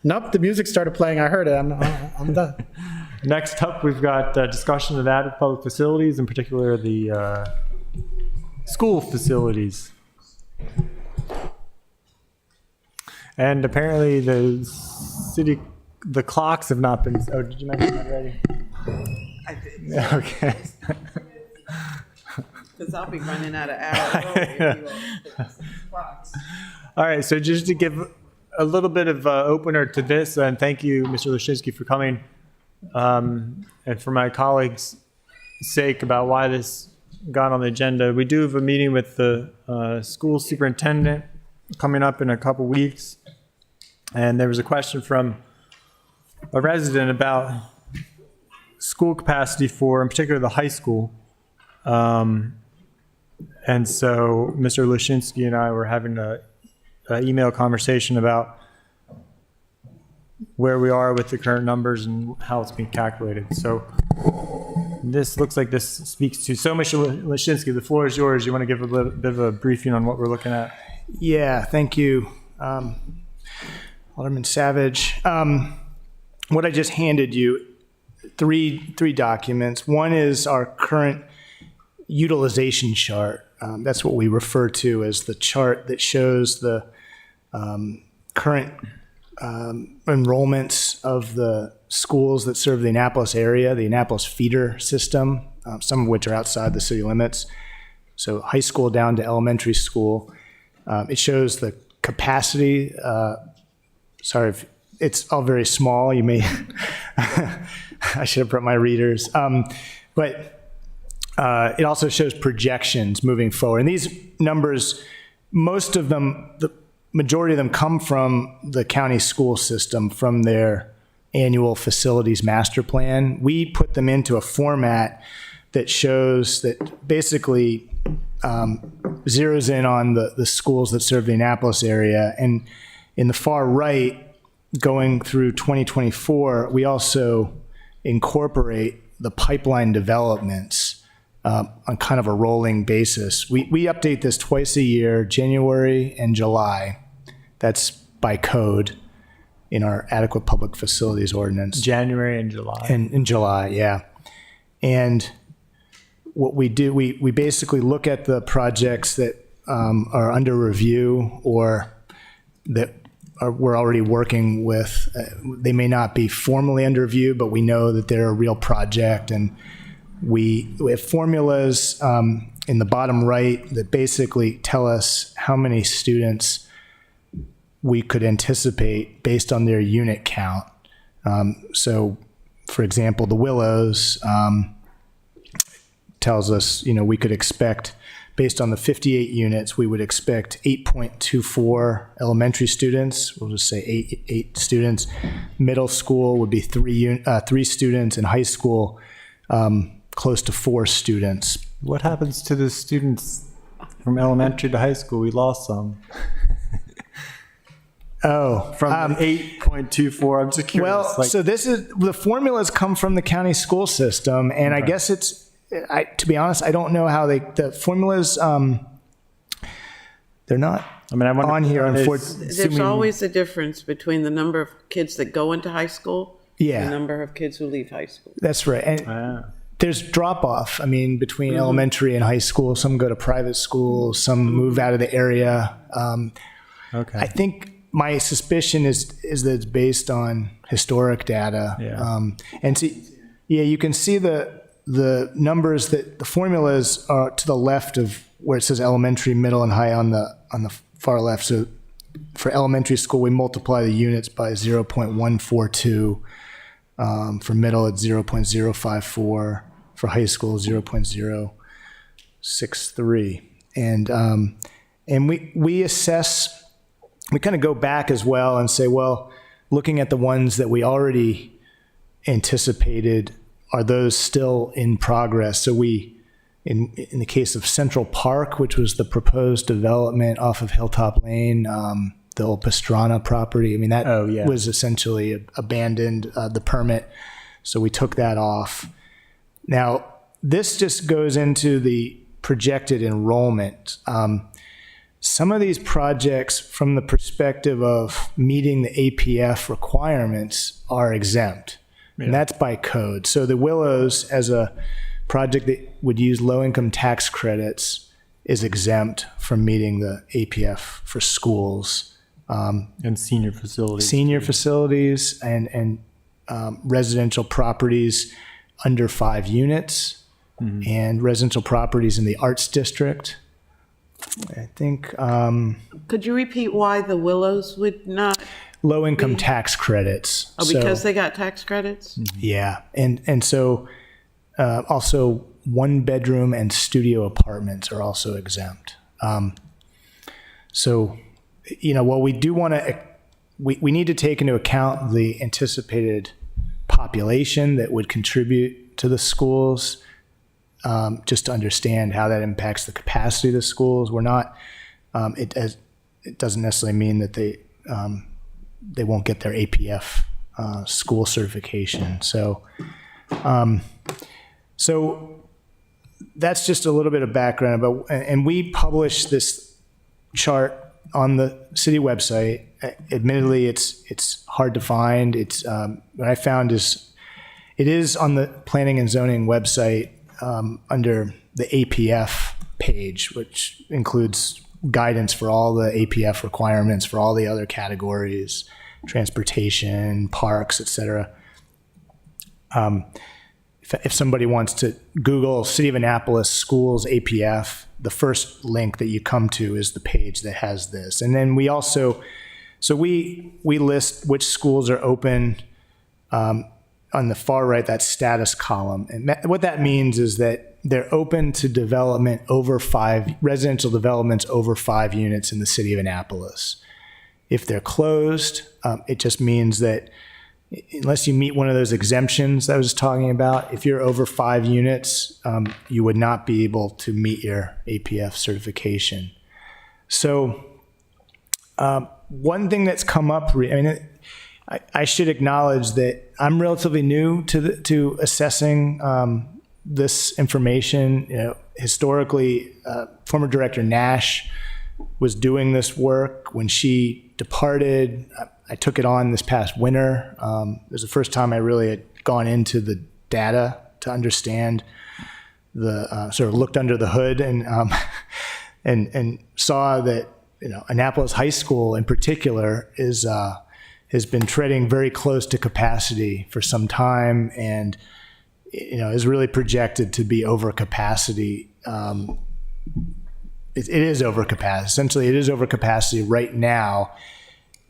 Nope, the music started playing. I heard it. I'm done. next up we've got discussion of added public facilities, in particular the school facilities. And apparently the clocks have not been. Oh, did you mention that already? I did. Okay. Because I'll be running out of hours early if you all fix the clocks. All right, so just to give a little bit of opener to this, and thank you, Mr. Lashinsky, for coming, and for my colleagues' sake about why this got on the agenda. We do have a meeting with the school superintendent coming up in a couple weeks, and there was a question from a resident about school capacity for, in particular, the high school. And so Mr. Lashinsky and I were having an email conversation about where we are with the current numbers and how it's being calculated. So this looks like this speaks to, so Mr. Lashinsky, the floor is yours. You want to give a bit of a briefing on what we're looking at? Yeah, thank you, Alderman Savage. What I just handed you, three documents. One is our current utilization chart. That's what we refer to as the chart that shows the current enrollments of the schools that serve the Annapolis area, the Annapolis feeder system, some of which are outside the city limits. So high school down to elementary school. It shows the capacity, sorry if it's all very small. You may, I should have brought my readers. But it also shows projections moving forward. And these numbers, most of them, the majority of them come from the county school system, from their annual facilities master plan. We put them into a format that shows that basically zeroes in on the schools that serve the Annapolis area. And in the far right, going through 2024, we also incorporate the pipeline developments on kind of a rolling basis. We update this twice a year, January and July. That's by code in our adequate public facilities ordinance. January and July. And in July, yeah. And what we do, we basically look at the projects that are under review or that we're already working with. They may not be formally under review, but we know that they're a real project. And we have formulas in the bottom right that basically tell us how many students we could anticipate based on their unit count. So, for example, the Willows tells us, we could expect, based on the 58 units, we would expect 8.24 elementary students. We'll just say eight students. Middle school would be three students, and high school close to 4 students. What happens to the students from elementary to high school? We lost some. Oh, From 8.24, I'm just curious. well, so this is the formulas come from the county school system, and I guess to be honest, I don't know how the formulas. They're not. I wonder on here, are they unfortunately. There's assuming- always a difference between the number of kids that go into high school Yeah. and the number of kids who leave high school. That's right. And Ah. there's drop off. between elementary and high school. Some go to private schools. Some move out of the area. Okay. I think my suspicion is that it's based on historic data. Yeah. And see, you can see the numbers that the formulas are to the left of where it says elementary, middle, and high on the far left. So for elementary school, we multiply the units by 0.142. For middle, it's 0.054. For high school, 0.063. And we assess. We kind of go back as well and say, well, looking at the ones that we already anticipated, are those still in progress? So in the case of Central Park, which was the proposed development off of Hilltop Lane, the old Pastrana property, that Oh, yeah. was essentially abandoned, the permit. So we took that off. Now, this just goes into the projected enrollment. Some of these projects, from the perspective of meeting the APF requirements, are exempt. And that's by code. So the Willows, as a project that would use low-income tax credits, is exempt from meeting the APF for schools. And senior facilities. Senior facilities and residential properties under 5 units, and residential properties in the Arts District. I think Could you repeat why the Willows would not? low-income tax credits. Oh, because they got tax credits? Yeah, and so also 1-bedroom and studio apartments are also exempt. So, well, we do want to, we need to take into account the anticipated population that would contribute to the schools, just to understand how that impacts the capacity of the schools. We're not, it doesn't necessarily mean that they won't get their APF school certification. So that's just a little bit of background about, and we publish this chart on the city website. Admittedly, it's hard to find. It's what I found is it is on the planning and zoning website under the APF page, which includes guidance for all the APF requirements for all the other categories, transportation, parks, etc. if somebody wants to Google City of Annapolis schools APF, the first link that you come to is the page that has this. And then we also, so we list which schools are open on the far right, that status column. And what that means is that they're open to development over 5, residential developments over 5 units in the city of Annapolis. If they're closed, it just means that unless you meet one of those exemptions that I was talking about, if you're over 5 units, you would not be able to meet your APF certification. So one thing that's come up, I should acknowledge that I'm relatively new to assessing this information. You know, historically, former Director Nash was doing this work. When she departed, I took it on this past winter. It was the first time I really had gone into the data to understand the sort of looked under the hood and saw that, you know, Annapolis High School in particular has been treading very close to capacity for some time, and, you know, is really projected to be over capacity. It is over capacity. Essentially, it is over capacity right now.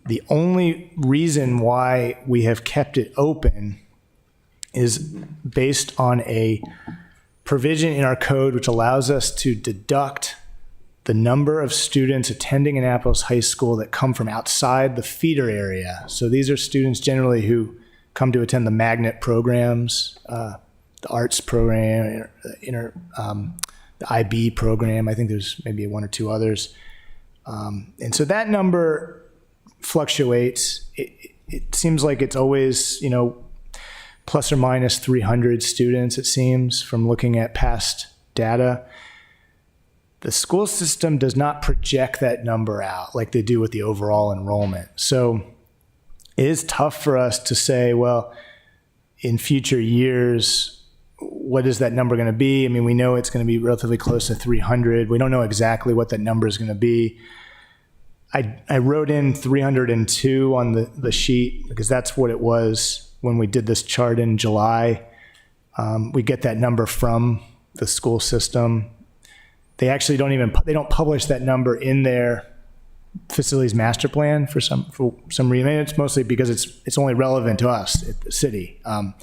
The only reason why we have kept it open is based on a provision in our code which allows us to deduct the number of students attending Annapolis High School that come from outside the feeder area. So these are students generally who come to attend the magnet programs, the arts program, the IB program. I think there's maybe 1 or 2 others. And so that number fluctuates. It seems like it's always, you know, plus or minus 300 students, it seems, from looking at past data. The school system does not project that number out like they do with the overall enrollment. So it is tough for us to say, well, in future years, what is that number going to be? I mean, we know it's going to be relatively close to 300. We don't know exactly what that number is going to be. I wrote in 302 on the sheet because that's what it was when we did this chart in July. We get that number from the school system. They actually they don't publish that number in their facilities master plan for some reason. And it's mostly because it's only relevant to us at the city. It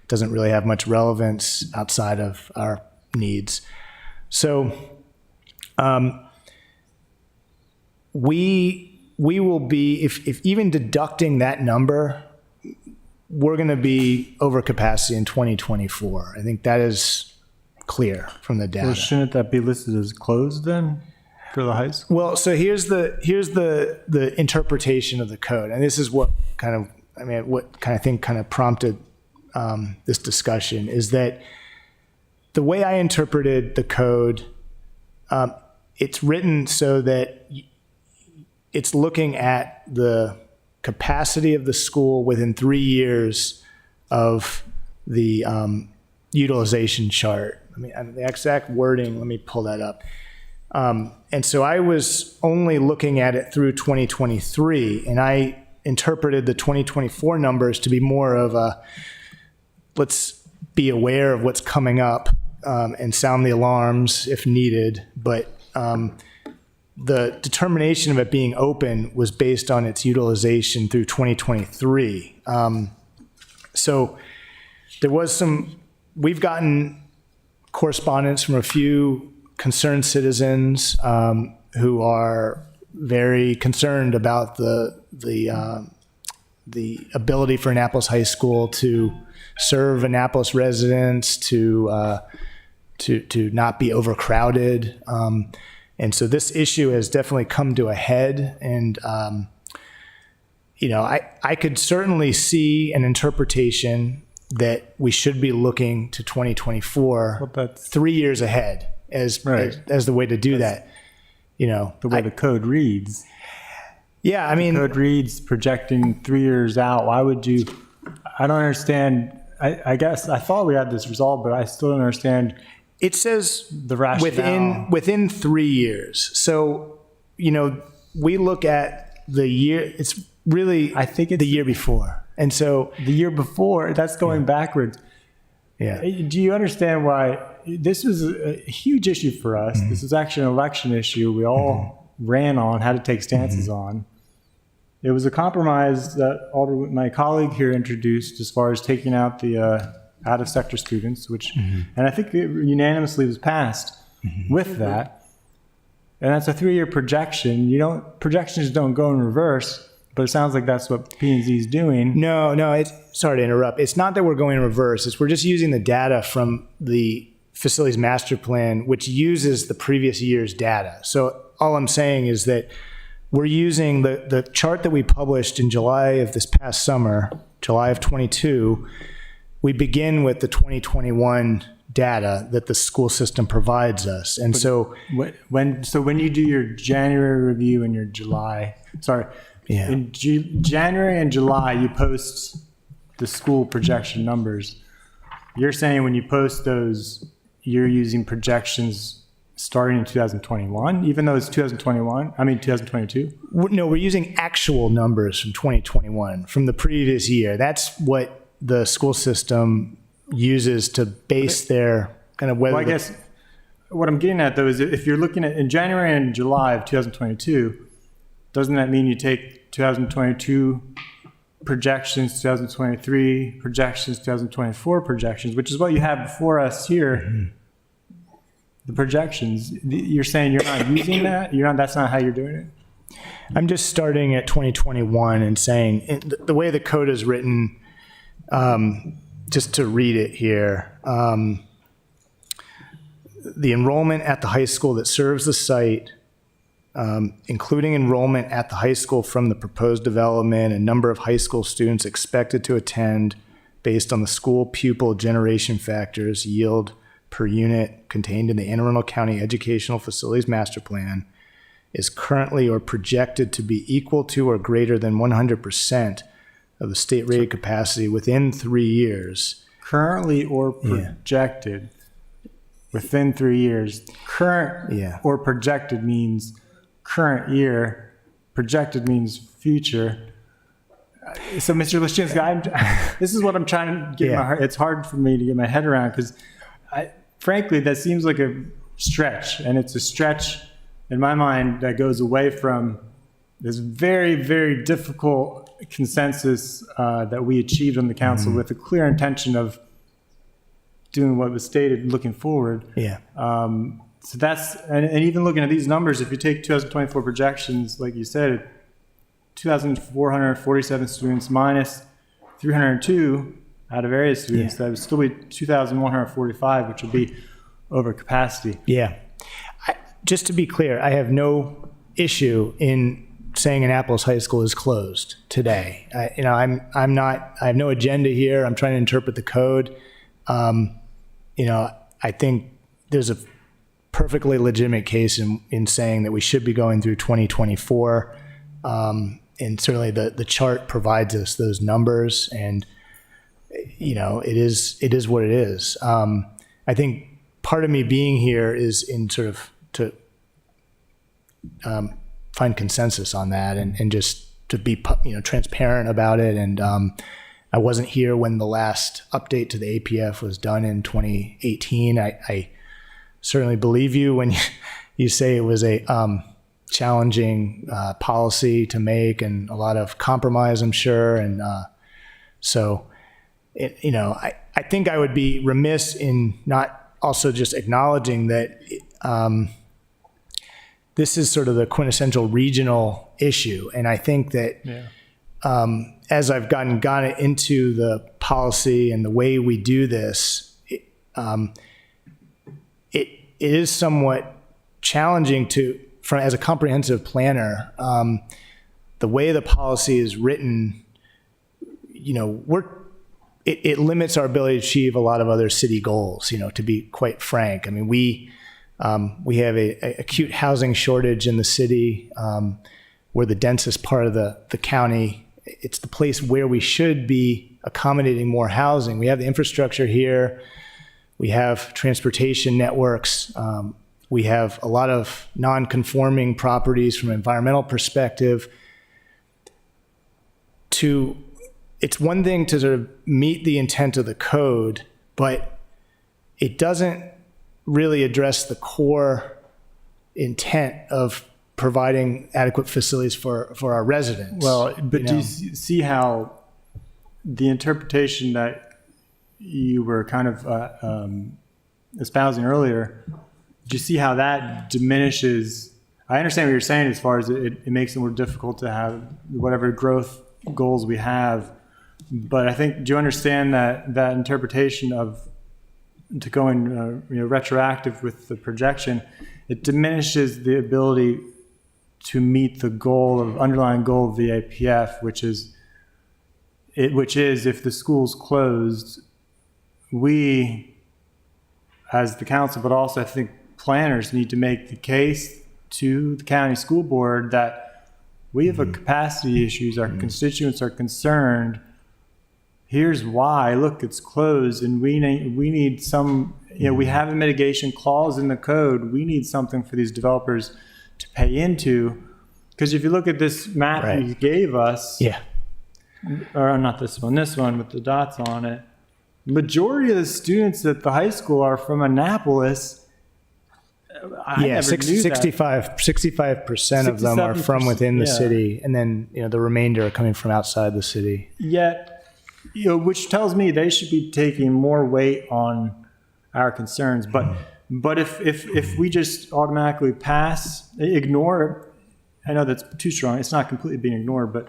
doesn't really have much relevance outside of our needs. So we will be, if even deducting that number, we're going to be over capacity in 2024. I think that is clear from the data. Well, shouldn't that be listed as closed then for the high school? Well, so here's the interpretation of the code, and this is what kind of prompted this discussion, is that the way I interpreted the code, it's written so that it's looking at the capacity of the school within 3 years of the utilization chart. I mean, the exact wording, let me pull that up. And so I was only looking at it through 2023, and I interpreted the 2024 numbers to be more of a, let's be aware of what's coming up and sound the alarms if needed. But the determination of it being open was based on its utilization through 2023. So there was we've gotten correspondence from a few concerned citizens who are very concerned about the ability for Annapolis High School to serve Annapolis residents, to not be overcrowded. And so this issue has definitely come to a head. And, I could certainly see an interpretation that we should be looking to 2024, 3 years ahead as the way to do that. The way the code reads. Yeah, I mean, the code reads projecting 3 years out. Why would you? I don't understand. I guess I thought we had this resolved, but I still don't understand. It says the rationale within 3 years. So, we look at the year. It's really, I think it's the year before. And so the year before, that's going backwards. Yeah. Do you understand why this was a huge issue for us? This is actually an election issue we all ran on, had to take stances on. It was a compromise that my colleague here introduced as far as taking out the out-of-sector students, which, and I think it unanimously was passed with that. And that's a 3-year projection. Projections don't go in reverse, but it sounds like that's what P&Z is doing. No, sorry to interrupt. It's not that we're going in reverse. We're just using the data from the facilities master plan, which uses the previous year's data. So all I'm saying is that we're using the chart that we published in July of this past summer, July of 22. We begin with the 2021 data that the school system provides us. And so when you do your January review and your July, in January and July, you post the school projection numbers. You're saying when you post those, you're using projections starting in 2021, even though it's 2022? No, we're using actual numbers from 2021, from the previous year. That's what the school system uses to base their kind of whether. Well, I guess what I'm getting at, though, is if you're looking at in January and July of 2022, doesn't that mean you take 2022 projections, 2023 projections, 2024 projections, which is what you have before us here? The projections, you're saying you're not using that? That's not how you're doing it? I'm just starting at 2021 and saying the way the code is written, just to read it here, the enrollment at the high school that serves the site, including enrollment at the high school from the proposed development and number of high school students expected to attend based on the school pupil generation factors, yield per unit contained in the Anne Arundel County Educational Facilities Master Plan, is currently or projected to be equal to or greater than 100% of the state rated capacity within 3 years. Currently or projected within 3 years. Current or projected means current year. Projected means future. So, Mr. Leszczynski, this is what I'm trying to get my head. It's hard for me to get my head around because, frankly, that seems like a stretch, and it's a stretch in my mind that goes away from this very, very difficult consensus that we achieved on the council with a clear intention of doing what was stated looking forward. So that's, and even looking at these numbers, if you take 2024 projections, like you said, 2,447 students minus 302 out of area students, that would still be 2,145, which would be over capacity. Just to be clear, I have no issue in saying Annapolis High School is closed today. I have no agenda here. I'm trying to interpret the code. I think there's a perfectly legitimate case in saying that we should be going through 2024. And certainly the chart provides us those numbers, and it is what it is. I think part of me being here is in sort of to find consensus on that and just to be transparent about it. And I wasn't here when the last update to the APF was done in 2018. I certainly believe you when you say it was a challenging policy to make and a lot of compromise, I'm sure. And I think I would be remiss in not also just acknowledging that this is sort of the quintessential regional issue. And I think that as I've gotten into the policy and the way we do this, it is somewhat challenging as a comprehensive planner, the way the policy is written, it limits our ability to achieve a lot of other city goals, to be quite frank. I mean, we have a acute housing shortage in the city. We're the densest part of the county. It's the place where we should be accommodating more housing. We have the infrastructure here. We have transportation networks. We have a lot of non-conforming properties from an environmental perspective. It's one thing to sort of meet the intent of the code, but it doesn't really address the core intent of providing adequate facilities for our residents. Well, but you do know? you see how the interpretation that you were kind of espousing earlier, do you see how that diminishes? I understand what you're saying as far as it makes it more difficult to have whatever growth goals we have. But I think, do you understand that interpretation of to going retroactive with the projection, it diminishes the ability to meet the underlying goal of the APF, which is if the school's closed, we, as the council, but also I think planners need to make the case to the county school board that we have a capacity issues, our constituents are concerned. Here's why, look, it's closed, and we need some, we have a mitigation clause in the code. We need something for these developers to pay into. Because if you look at this map Right. you gave us, Yeah. or not this one with the dots on it, majority of the students at the high school are from Annapolis. I Yeah, never knew that. 65% of them are from within the 67%, city, and then the remainder are coming from outside the city. Yet, which tells me they should be taking more weight on our concerns. But if we just automatically ignore, I know that's too strong. It's not completely being ignored, but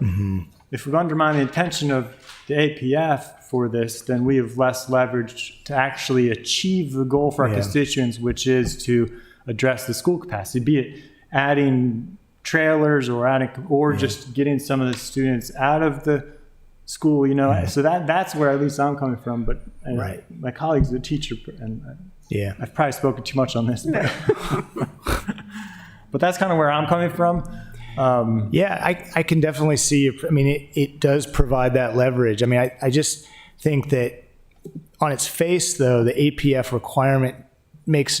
if we undermine the intention of the APF for this, then we have less leverage to actually achieve the goal for our constituents, which is to address the school capacity, be it adding trailers or just getting some of the students out of the school, So that's where at least I'm coming from. But Right. my colleague's a teacher, and Yeah. I've probably spoken too much on this. But that's kind of where I'm coming from. Yeah, I can definitely see. I mean, it does provide that leverage. I mean, I just think that on its face, though, the APF requirement makes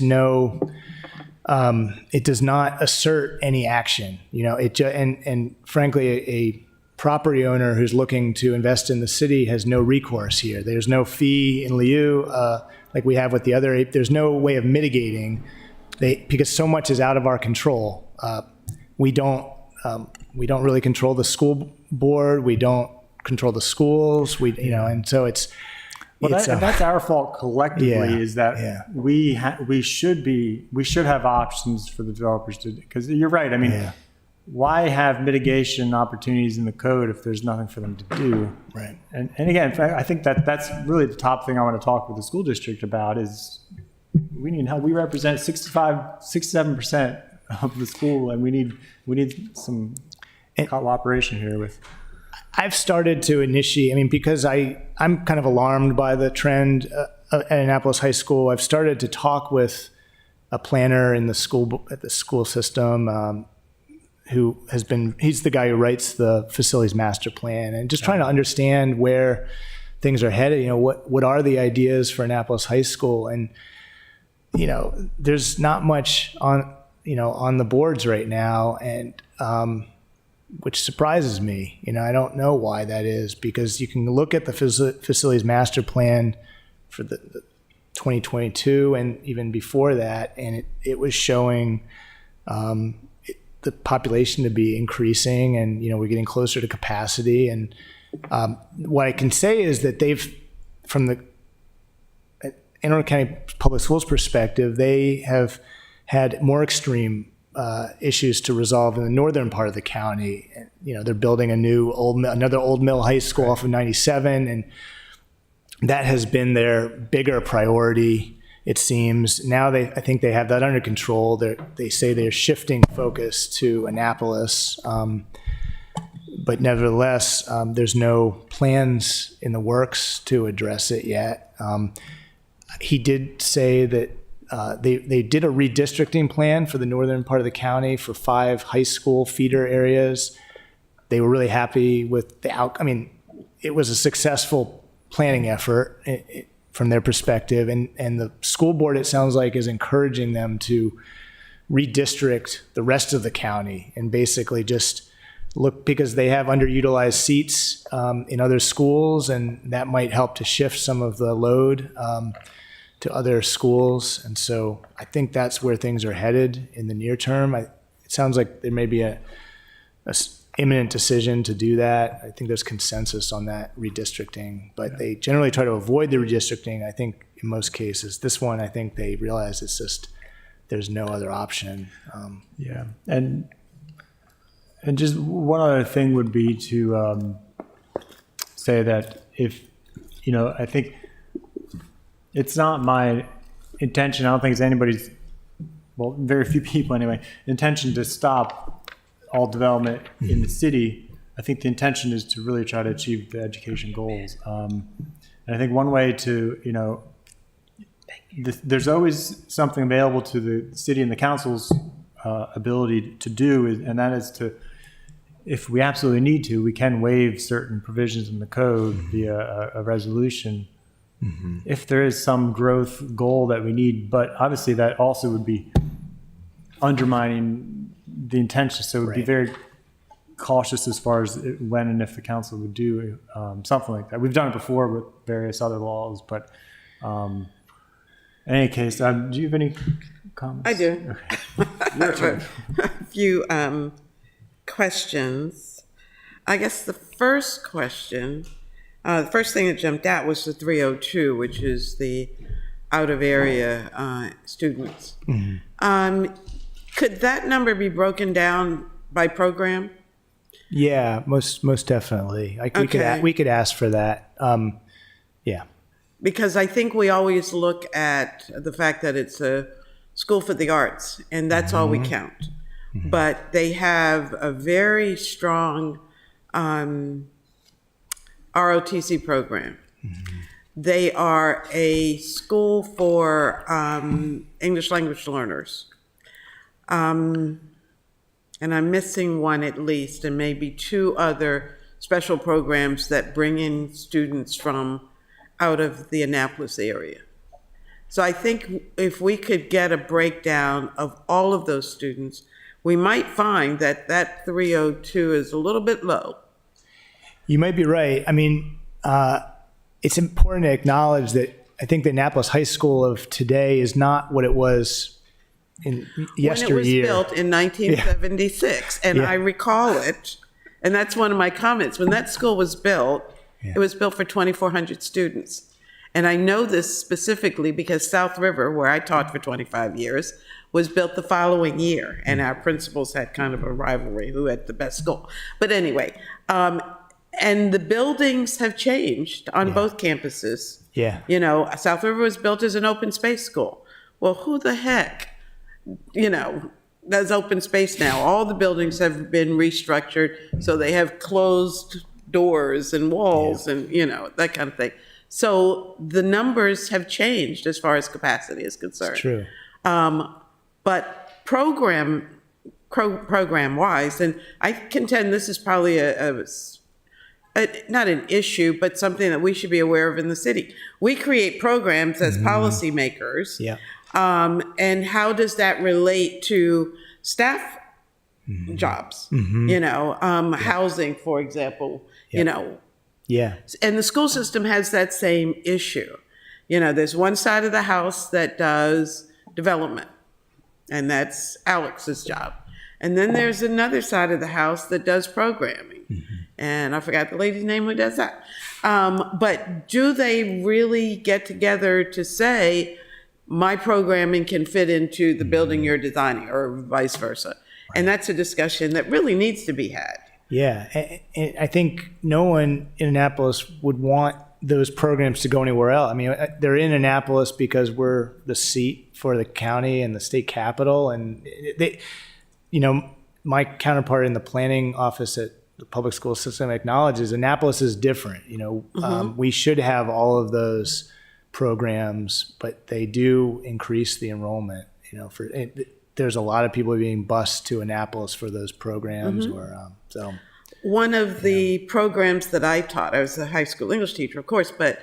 it does not assert any action. And frankly, a property owner who's looking to invest in the city has no recourse here. There's no fee in lieu, like we have with the other. There's no way of mitigating, because so much is out of our control. We don't really control the school board. We don't control the schools. And so it's. That's our fault collectively. Yeah, is that yeah. we should have options for the developers to, because you're right. I mean, why have mitigation opportunities in the code if there's nothing for them to do? Right. And again, I think that's really the top thing I want to talk with the school district about is we need help. We represent 67% of the school, and we need some cooperation here with. I've started to initiate, because I'm kind of alarmed by the trend at Annapolis High School. I've started to talk with a planner in the school system he's the guy who writes the facilities master plan, and just trying to understand where things are headed. What are the ideas for Annapolis High School? And, there's not much on the boards right now, and which surprises me. I don't know why that is, because you can look at the facilities master plan for the 2022 and even before that, and it was showing the population to be increasing, and we're getting closer to capacity. And what I can say is that from the Anne Arundel County Public Schools perspective, they have had more extreme issues to resolve in the northern part of the county. They're building another old mill high school off of 97, and that has been their bigger priority, it seems. Now I think they have that under control. They say they're shifting focus to Annapolis, but nevertheless, there's no plans in the works to address it yet. He did say that they did a redistricting plan for the northern part of the county for 5 high school feeder areas. They were really happy with the outcome. It was a successful planning effort from their perspective, and the school board, it sounds like, is encouraging them to redistrict the rest of the county and basically just look, because they have underutilized seats in other schools, and that might help to shift some of the load to other schools. And so I think that's where things are headed in the near term. It sounds like there may be a imminent decision to do that. I think there's consensus on that redistricting, but they generally try to avoid the redistricting. I think in most cases, this one, I think they realize it's just, there's no other option. Yeah, and just one other thing would be to say that if, I think it's not my intention, I don't think it's anybody's, well, very few people anyway, intention to stop all development in the city. I think the intention is to really try to achieve the education goals. And I think one way to, there's always something available to the city and the council's ability to do, and that is to, if we absolutely need to, we can waive certain provisions in the code via a resolution if there is some growth goal that we need. But obviously that also would be undermining the intention. So we'd be very cautious as far as when and if the council would do something like that. We've done it before with various other laws, but in any case, do you have any comments? I do. Okay. Your turn. A few questions. I guess the first question, the first thing that jumped out was the 302, which is the out-of-area students. Could that number be broken down by program? Yeah, most definitely. Okay. We could ask for that. Yeah. Because I think we always look at the fact that it's a school for the arts, and that's all we count. But they have a very strong ROTC program. They are a school for English language learners. And I'm missing one at least, and maybe two other special programs that bring in students from out of the Annapolis area. So I think if we could get a breakdown of all of those students, we might find that that 302 is a little bit low. You might be right. I mean, it's important to acknowledge that I think the Annapolis High School of today is not what it was in yesteryear. When it was built in 1976, and I recall it, and that's one of my comments. When that school was built, it was built for 2,400 students. And I know this specifically because South River, where I taught for 25 years, was built the following year, and our principals had kind of a rivalry who had the best school. But anyway, and the buildings have changed on both campuses. Yeah. South River was built as an open space school. Well, who the heck, does open space now? All the buildings have been restructured, so they have closed doors and walls and, that kind of thing. So the numbers have changed as far as capacity is concerned. It's true. But program-wise, and I contend this is probably not an issue, but something that we should be aware of in the city. We create programs as policymakers. Yeah. And how does that relate to staff jobs? Housing, for example, Yeah. And the school system has that same issue. There's one side of the house that does development, and that's Alex's job. And then there's another side of the house that does programming. And I forgot the lady's name who does that. But do they really get together to say, my programming can fit into the building you're designing, or vice versa? And that's a discussion that really needs to be had. Yeah. And I think no one in Annapolis would want those programs to go anywhere else. I mean, they're in Annapolis because we're the seat for the county and the state capital. And they, my counterpart in the planning office at the public school system acknowledges Annapolis is different. We should have all of those programs, but they do increase the enrollment. There's a lot of people being bused to Annapolis for those programs. One of the programs that I taught, I was a high school English teacher, of course, but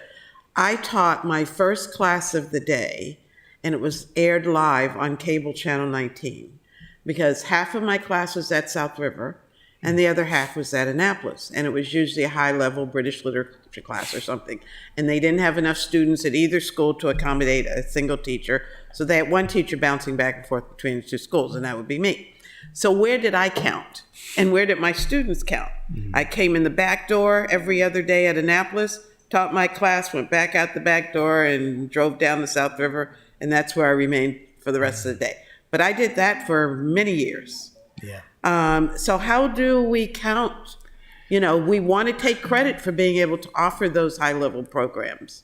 I taught my first class of the day, and it was aired live on cable channel 19, because half of my class was at South River, and the other half was at Annapolis. And it was usually a high-level British literature class or something. And they didn't have enough students at either school to accommodate a single teacher. So they had one teacher bouncing back and forth between the two schools, and that would be me. So where did I count? And where did my students count? I came in the back door every other day at Annapolis, taught my class, went back out the back door, and drove down the South River, and that's where I remained for the rest of the day. But I did that for many years. Yeah. So how do we count? You know, we want to take credit for being able to offer those high-level programs.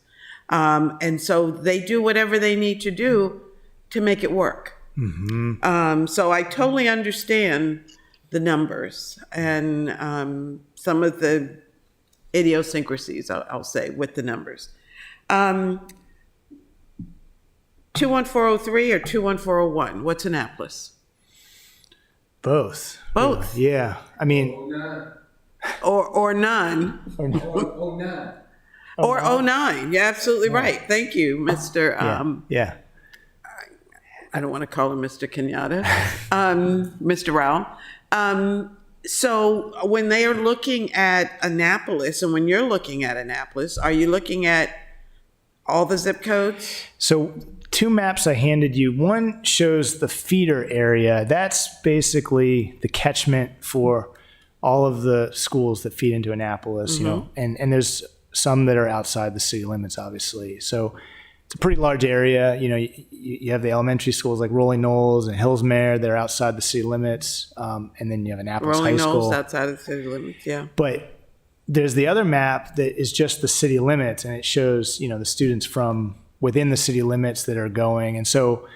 And so they do whatever they need to do to make it work. So I totally understand the numbers and some of the idiosyncrasies, I'll say, with the numbers. 21403 or 21401? What's Annapolis? Both. Both. Yeah. I mean, Or none. Or 09. You're absolutely right. Thank you, Mr. yeah. I don't want to call him Mr. Kenyatta, Mr. Rao. So when they are looking at Annapolis, and when you're looking at Annapolis, are you looking at all the zip codes? So 2 maps I handed you. One shows the feeder area. That's basically the catchment for all of the schools that feed into Annapolis, you know, and there's some that are outside the city limits, obviously. So it's a pretty large area. You know, you have the elementary schools like Rolling Knolls and Hillsmere that are outside the city limits. And then you have Annapolis Rolling High School. Knolls outside of the city limits, yeah. But there's the other map that is just the city limits, and it shows, you know, the students from within the city limits that are going. And so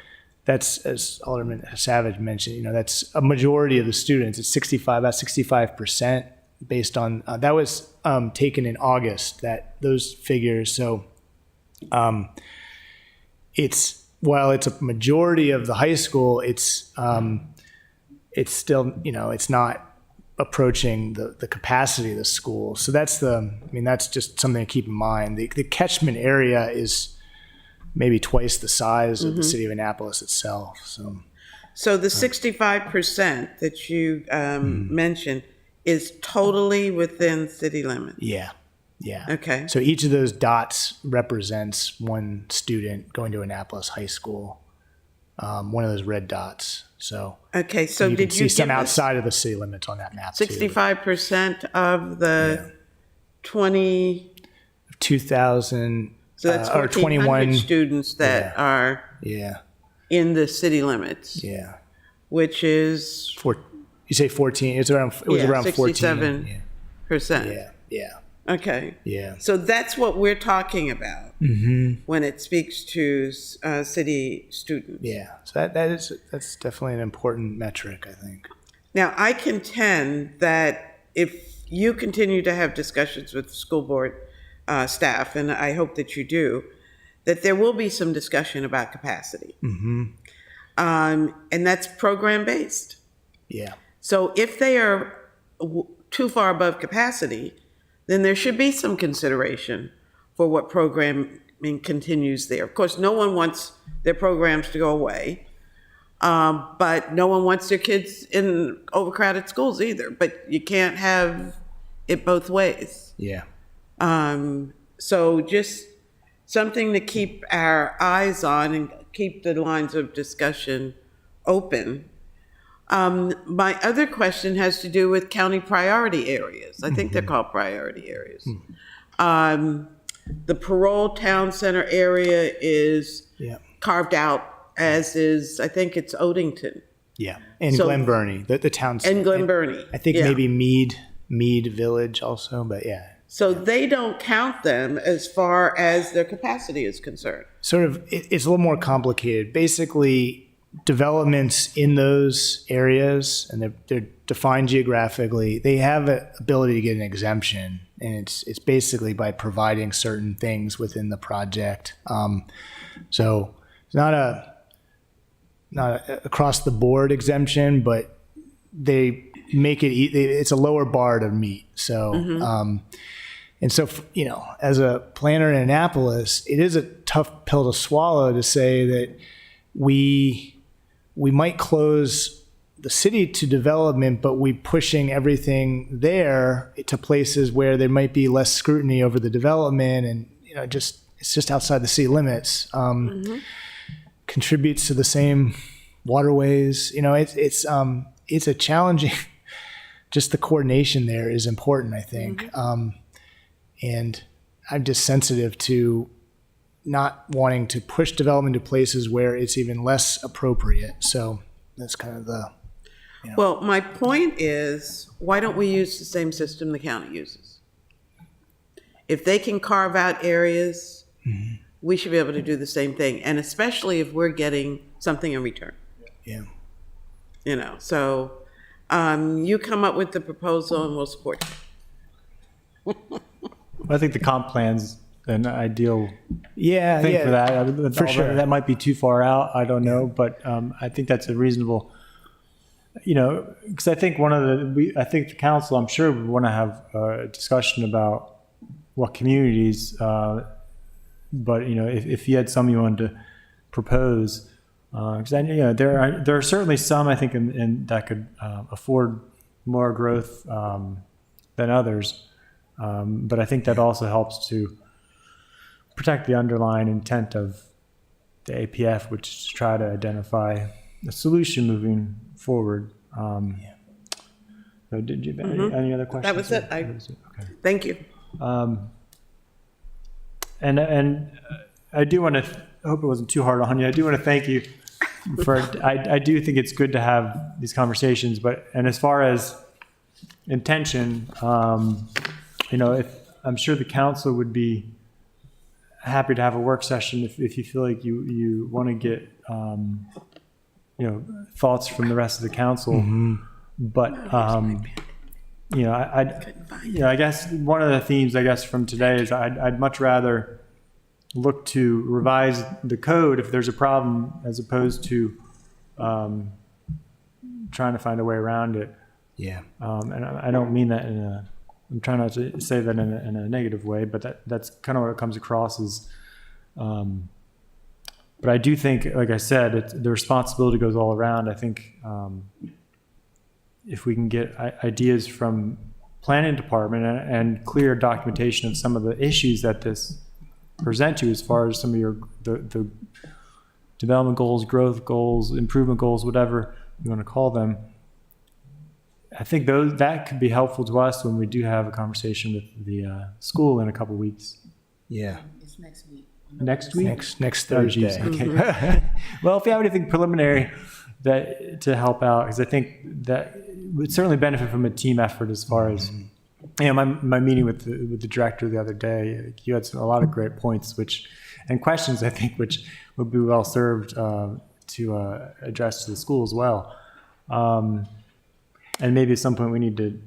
that's, as Alderman Savage mentioned, you know, that's a majority of the students. It's about 65% based on, that was taken in August, those figures. So while it's a majority of the high school, it's still, you know, it's not approaching the capacity of the school. So that's just something to keep in mind. The catchment area is maybe twice the size of the city of Annapolis itself. So the 65% that you mentioned is totally within city limits? Yeah. Okay. So each of those dots represents one student going to Annapolis High School, one of those red dots. So Okay, so you can did you see some give us outside of the city limits on that map too. 65% of the 20, 2,000 so that's or 1,400 21. students that are Yeah. in the city limits, Yeah. which is You say 14. It was around 14. 67%. Yeah. Okay. Yeah. So that's what we're talking about when it speaks to city students. Yeah. So that's definitely an important metric, I think. Now, I contend that if you continue to have discussions with the school board staff, and I hope that you do, that there will be some discussion about capacity. And that's program-based. Yeah. So if they are too far above capacity, then there should be some consideration for what programming continues there. Of course, no one wants their programs to go away, but no one wants their kids in overcrowded schools either. But you can't have it both ways. Yeah. So just something to keep our eyes on and keep the lines of discussion open. My other question has to do with county priority areas. I think they're called priority areas. The parole town center area is carved out, as is, I think it's Odington. Yeah. And So- Glen Burnie, the town. And Glen Burnie. I think yeah. maybe Mead Village also, but yeah. So they don't count them as far as their capacity is concerned. Sort of, it's a little more complicated. Basically, developments in those areas, and they're defined geographically, they have an ability to get an exemption, and it's basically by providing certain things within the project. So it's not a across the board exemption, but they make it it's a lower bar to meet. So and so, you know, as a planner in Annapolis, it is a tough pill to swallow to say that we might close the city to development, but we pushing everything there to places where there might be less scrutiny over the development, and it's just outside the city limits. Contributes to the same waterways. It's a challenging. Just the coordination there is important, I think, and I'm just sensitive to not wanting to push development to places where it's even less appropriate. So that's kind of the. Well, my point is, why don't we use the same system the county uses? If they can carve out areas, we should be able to do the same thing, and especially if we're getting something in return. Yeah. So you come up with the proposal and we'll support you. I think the comp plan's an ideal Yeah. thing yeah. for that. For Although sure. that might be too far out. I don't know, but I think that's a reasonable. Because I think I think the council, I'm sure, would want to have a discussion about what communities. But if you had some you wanted to propose, because there are certainly some I think that could afford more growth than others. But I think that also helps to protect the underlying intent of the APF, which is to try to identify a solution moving forward. So did you have any other questions? That was it. Okay. Thank you. And I do want to, I hope it wasn't too hard on you. I do want to thank you for, I do think it's good to have these conversations, and as far as intention, if I'm sure the council would be happy to have a work session if you feel like you want to get, thoughts from the rest of the council. But, I guess one of the themes, from today is I'd much rather look to revise the code if there's a problem as opposed to trying to find a way around it. Yeah. And I don't mean that I'm trying not to say that in a negative way, but that's kind of what it comes across as. But I do think, like I said, the responsibility goes all around. I think if we can get ideas from planning department and clear documentation of some of the issues that this present you as far as some of the development goals, growth goals, improvement goals, whatever you want to call them, I think that could be helpful to us when we do have a conversation with the school in a couple weeks. Yeah. It's next week. Next week? Next Oh, geez. Thursday. Okay. Well, if you have anything preliminary that to help out, because I think that would certainly benefit from a team effort as far as, my meeting with the director the other day, you had a lot of great points and questions, I think, which would be well served to address to the school as well. And maybe at some point we need to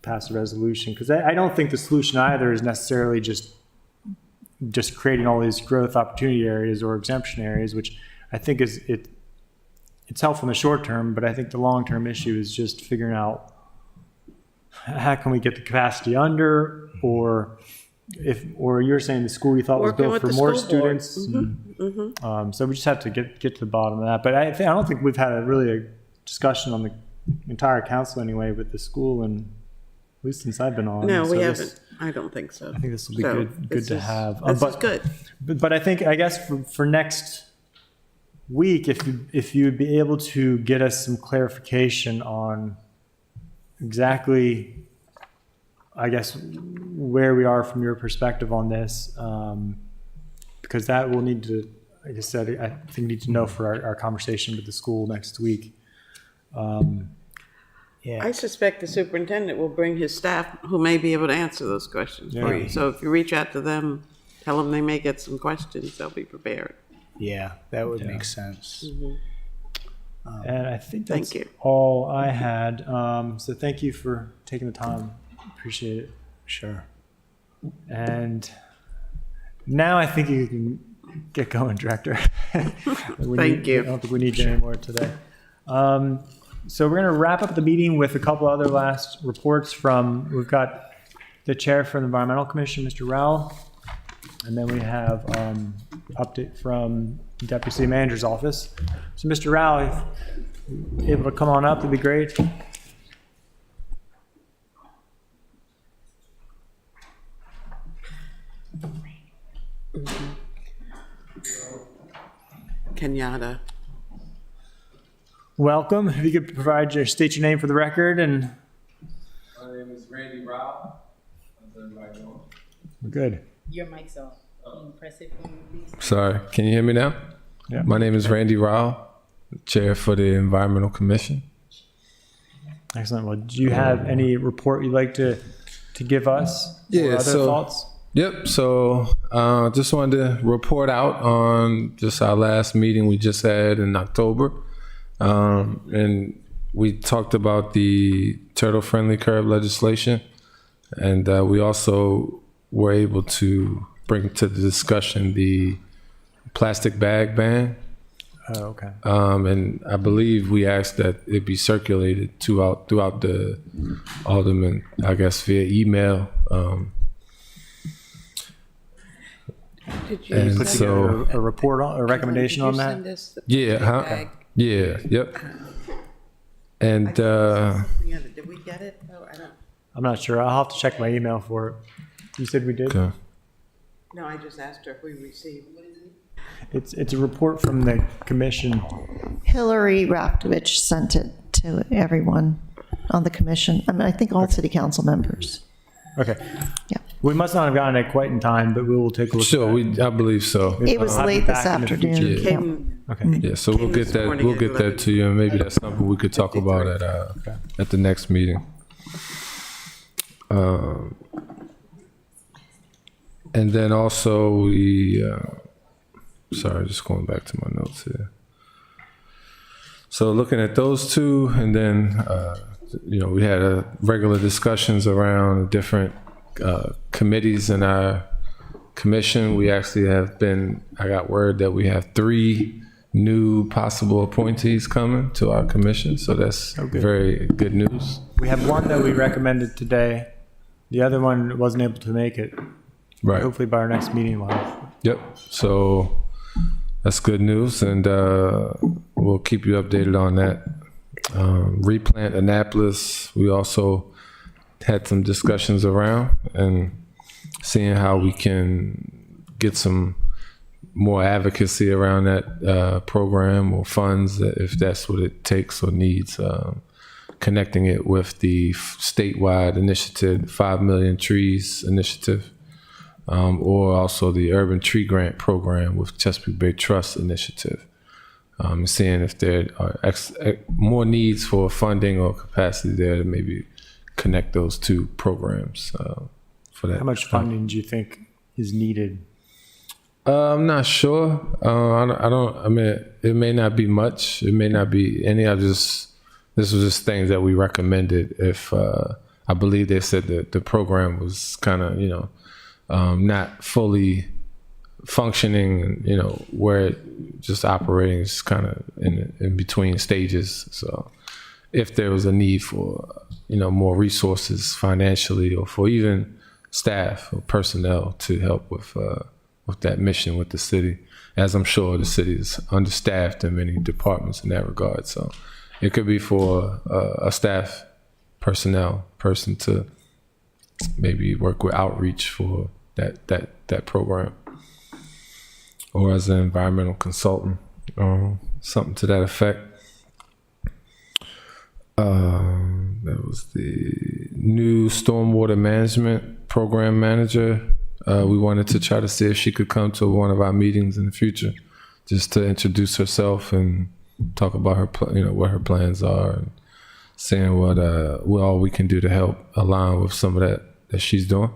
pass a resolution, because I don't think the solution either is necessarily just creating all these growth opportunity areas or exemption areas, which I think it's helpful in the short term, but I think the long-term issue is just figuring out how can we get the capacity under, or you're saying the school you thought was Working built with for the more school board. students. So we just have to get to the bottom of that. But I don't think we've had a discussion on the entire council anyway with the school, and at least since I've been on. No, So we this- haven't. I don't think so. I think this will be So good this to is- have. This is good. But I guess for next week, if you would be able to get us some clarification on exactly, I guess, where we are from your perspective on this, because that will need to, like I said, I think we need to know for our conversation with the school next week. Yeah. I suspect the superintendent will bring his staff who may be able to answer those questions for Yeah. you. So if you reach out to them, tell them they may get some questions, they'll be prepared. Yeah, that would make sense. And I think that's Thank you. all I had. So thank you for taking the time. Appreciate it. Sure. And now I think you can get going, Director. Thank you. I don't think we need you anymore today. So we're going to wrap up the meeting with a couple other last reports we've got the Chair for the Environmental Commission, Mr. Rowell, and then we have update from the Deputy City Manager's Office. So Mr. Rowell, able to come on up, that'd be great. Kenyatta. Welcome. If you could state your name for the record and My name is Randy Rao. How's everybody doing? we're good. Your mic's off. Can you press it for me, please? Sorry, can you hear me now? Yeah. My name is Randy Rao, Chair for the Environmental Commission. Excellent. Well, do you have any report you'd like to give us? Yeah, Or other so- thoughts? Yep, so just wanted to report out on just our last meeting we just had in October. And we talked about the turtle-friendly curb legislation. And we also were able to bring to the discussion the plastic bag ban. Oh, okay. And I believe we asked that it be circulated throughout the aldermen, I guess via email. Did you And send Put so- together a report, a recommendation on Did you that? send us the Yeah, huh? bag? Yeah, yep. And Yeah, did we get it? Oh, I don't. I'm not sure. I'll have to check my email for it. You said we did? okay. No, I just asked her if we received. What is it? It's a report from the commission. Hillary Raftovich sent it to everyone on the commission. I mean, I think all city council members. Okay. Yeah. We must not have gotten it quite in time, but we will take a look. Sure, at that. I believe so. It was I'll be late this back in the afternoon. future. Yeah. Came, Okay. Yeah, so we'll Came get this that. morning We'll at get that to you, and maybe that's something we could talk about at the next meeting. And then also we. Sorry, just going back to my notes here. So looking at those two, and then we had regular discussions around different committees in our commission. We actually have been. I got word that we have 3 new possible appointees coming to our commission, so that's very good news. We have one that we recommended today. The other one wasn't able to make it. Right. Hopefully by our next meeting we'll have. Yep. So that's good news, and we'll keep you updated on that. Replant Annapolis, we also had some discussions around and seeing how we can get some more advocacy around that program or funds, if that's what it takes or needs. Connecting it with the statewide initiative, 5 Million Trees Initiative. Or also the Urban Tree Grant Program with Chesapeake Bay Trust Initiative. Seeing if there are more needs for funding or capacity there to maybe connect those 2 programs for that. How much funding do you think is needed? I'm not sure. I mean, it may not be much. It may not be any. This was just things that we recommended. If I believe they said that the program was kind of, not fully functioning, where it just operating is kind of in between stages. So if there was a need for, more resources financially or for even staff or personnel to help with that mission with the city, as I'm sure the city is understaffed in many departments in that regard. So it could be for a staff personnel person to maybe work with outreach for that program, or as an environmental consultant, something to that effect. That was the new stormwater management program manager. We wanted to try to see if she could come to one of our meetings in the future, just to introduce herself and talk about her, what her plans are, and seeing what all we can do to help align with some of that she's doing.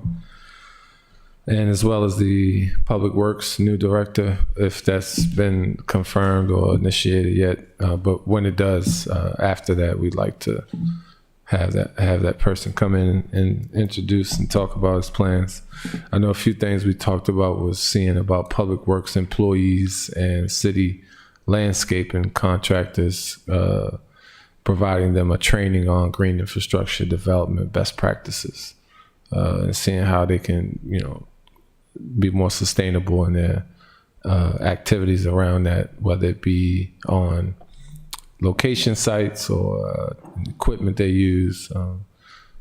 And as well as the Public Works new director, if that's been confirmed or initiated yet. But when it does, after that, we'd like to have that person come in and introduce and talk about his plans. I know a few things we talked about was seeing about Public Works employees and city landscaping contractors, providing them a training on green infrastructure development best practices, and seeing how they can, be more sustainable in their activities around that, whether it be on location sites or equipment they use,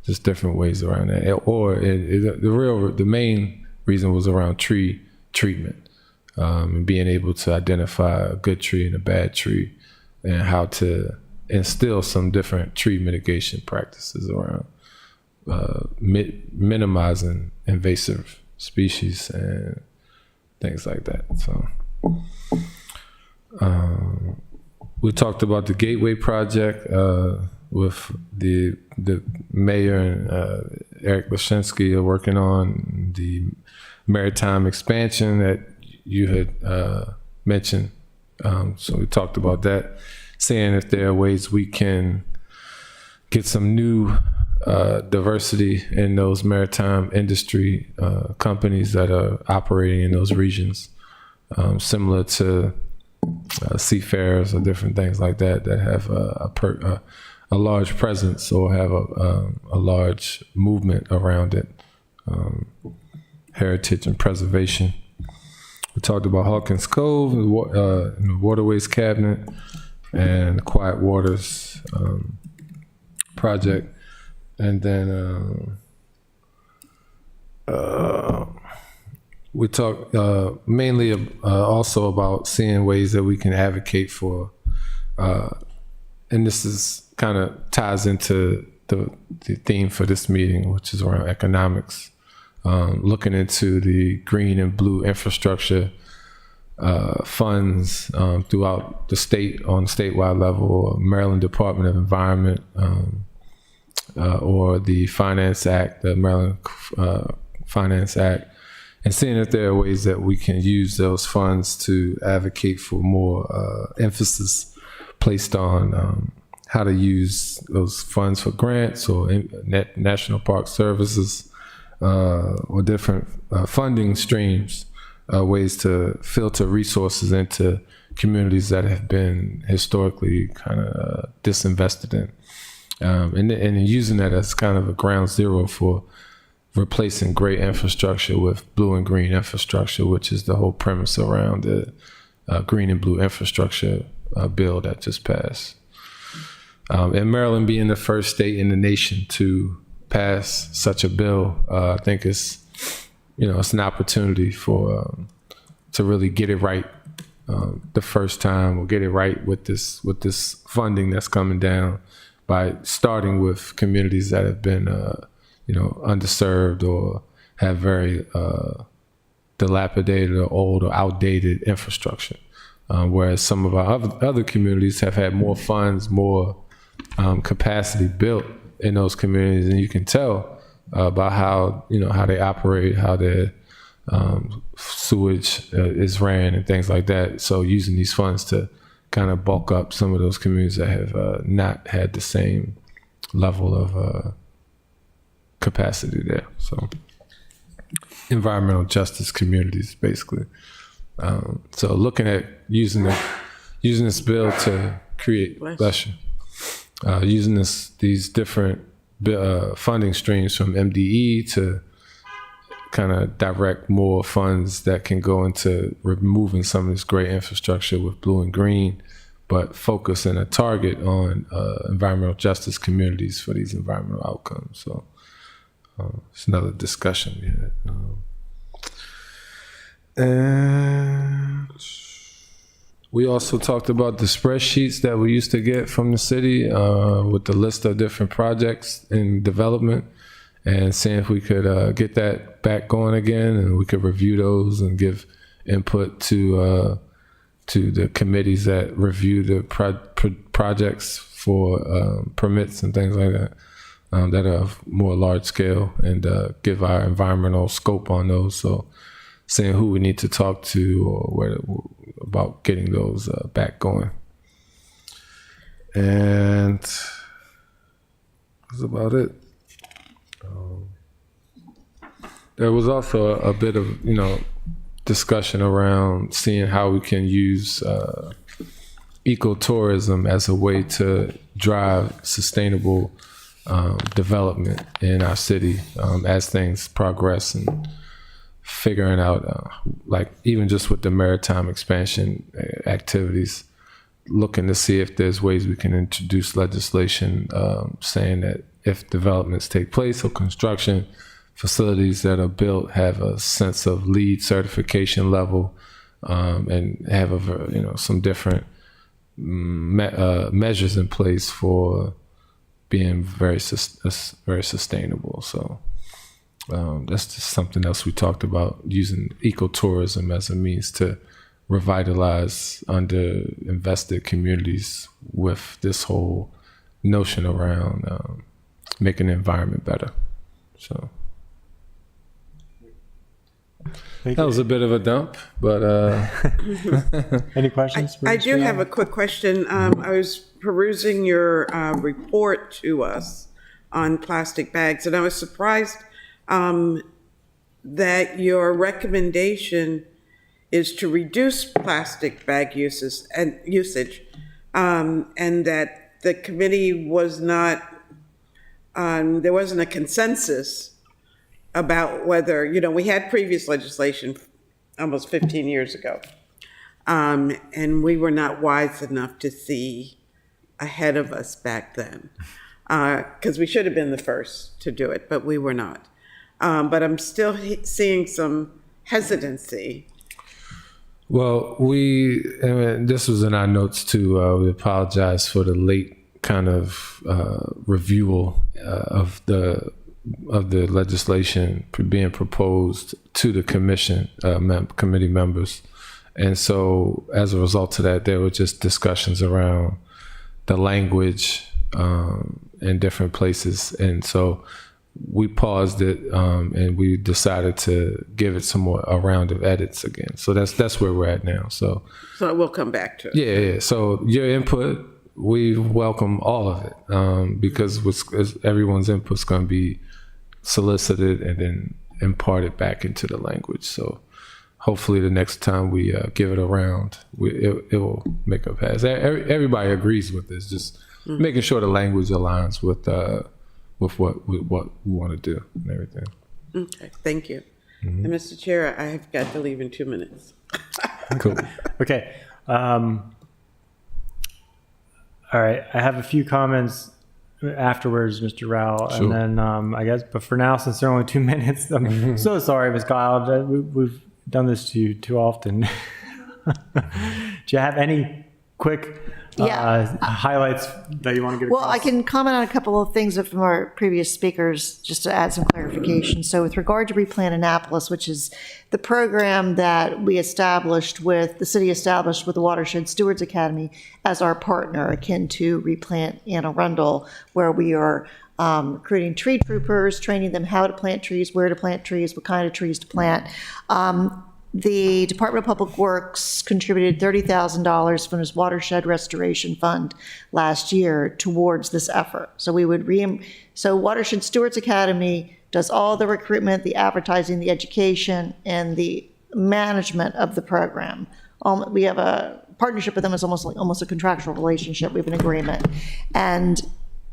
just different ways around that. Or the main reason was around tree treatment, and being able to identify a good tree and a bad tree, and how to instill some different tree mitigation practices around minimizing invasive species and things like that. So we talked about the Gateway project with the mayor and Eric Lashinsky are working on the maritime expansion that you had mentioned. So we talked about that, seeing if there are ways we can get some new diversity in those maritime industry companies that are operating in those regions, similar to seafarers or different things like that that have a large presence or have a large movement around it, heritage and preservation. We talked about Hawkins Cove, the Waterways Cabinet, and the Quiet Waters project. And then we talked mainly also about seeing ways that we can advocate for, and this is kind of ties into the theme for this meeting, which is around economics, looking into the green and blue infrastructure funds throughout the state on statewide level, Maryland Department of Environment, or the Finance Act, the Maryland Finance Act, and seeing if there are ways that we can use those funds to advocate for more emphasis placed on how to use those funds for grants or National Park Services or different funding streams, ways to filter resources into communities that have been historically kind of disinvested in. And using that as kind of a ground zero for replacing gray infrastructure with blue and green infrastructure, which is the whole premise around the green and blue infrastructure bill that just passed. And Maryland being the first state in the nation to pass such a bill, I think it's an opportunity for to really get it right the first time, or get it right with this funding that's coming down, by starting with communities that have been underserved or have very dilapidated or old or outdated infrastructure, whereas some of our other communities have had more funds, more capacity built in those communities, and you can tell about how they operate, how their sewage is ran and things like that. So using these funds to kind of bulk up some of those communities that have not had the same level of capacity there. So environmental justice communities, basically. So looking at using this bill to create, using these different funding streams from MDE to kind of direct more funds that can go into removing some of this gray infrastructure with blue and green, but focusing a target on environmental justice communities for these environmental outcomes. So it's another discussion we had. And we also talked about the spreadsheets that we used to get from the city with the list of different projects in development, and seeing if we could get that back going again, and we could review those and give input to the committees that review the projects for permits and things like that, that are more large scale, and give our environmental scope on those. So seeing who we need to talk to or about getting those back going. And that's about it. There was also a bit of, discussion around seeing how we can use ecotourism as a way to drive sustainable development in our city as things progress, and figuring out, like even just with the maritime expansion activities, looking to see if there's ways we can introduce legislation saying that if developments take place or construction, facilities that are built have a sense of LEED certification level and have some different measures in place for being very sustainable. So that's just something else we talked about, using ecotourism as a means to revitalize underinvested communities with this whole notion around making the environment better. So that was a bit of a dump, but Any questions? for I Mr. do have Allen? a quick question. I was perusing your report to us on plastic bags, and I was surprised that your recommendation is to reduce plastic bag usage, and that the committee was not, there wasn't a consensus about whether, we had previous legislation almost 15 years ago. And we were not wise enough to see ahead of us back then. Because we should have been the first to do it, but we were not. But I'm still seeing some hesitancy. well, this was in our notes too. We apologize for the late kind of review of the legislation being proposed to the commission committee members. And so as a result of that, there were just discussions around the language in different places. And so we paused it and we decided to give it some more a round of edits again. So that's where we're at now. So We'll come back to it. yeah. So your input, we welcome all of it because everyone's input is going to be solicited and then imparted back into the language. So hopefully the next time we give it a round, it will make a pass. Everybody agrees with this, just making sure the language aligns with what we want to do and everything. Okay, thank you. And Mr. Chair, I have got to leave in 2 minutes. Cool. Okay. All right. I have a few comments afterwards, Mr. Rao, Sure. and then I guess, but for now, since there are only 2 minutes, I'm so sorry, Ms. Kyle. We've done this to you too often. Do you have any quick highlights that you want to get Well, across? I can comment on a couple of things from our previous speakers, just to add some clarification. So with regard to Replant Annapolis, which is the program that we established with, the city established with the Watershed Stewards Academy as our partner, akin to Replant Anne Arundel, where we are recruiting tree troopers, training them how to plant trees, where to plant trees, what kind of trees to plant. The Department of Public Works contributed $30,000 from its Watershed Restoration Fund last year towards this effort. So we would so Watershed Stewards Academy does all the recruitment, the advertising, the education, and the management of the program. We have a partnership with them. It's almost a contractual relationship. We have an agreement. And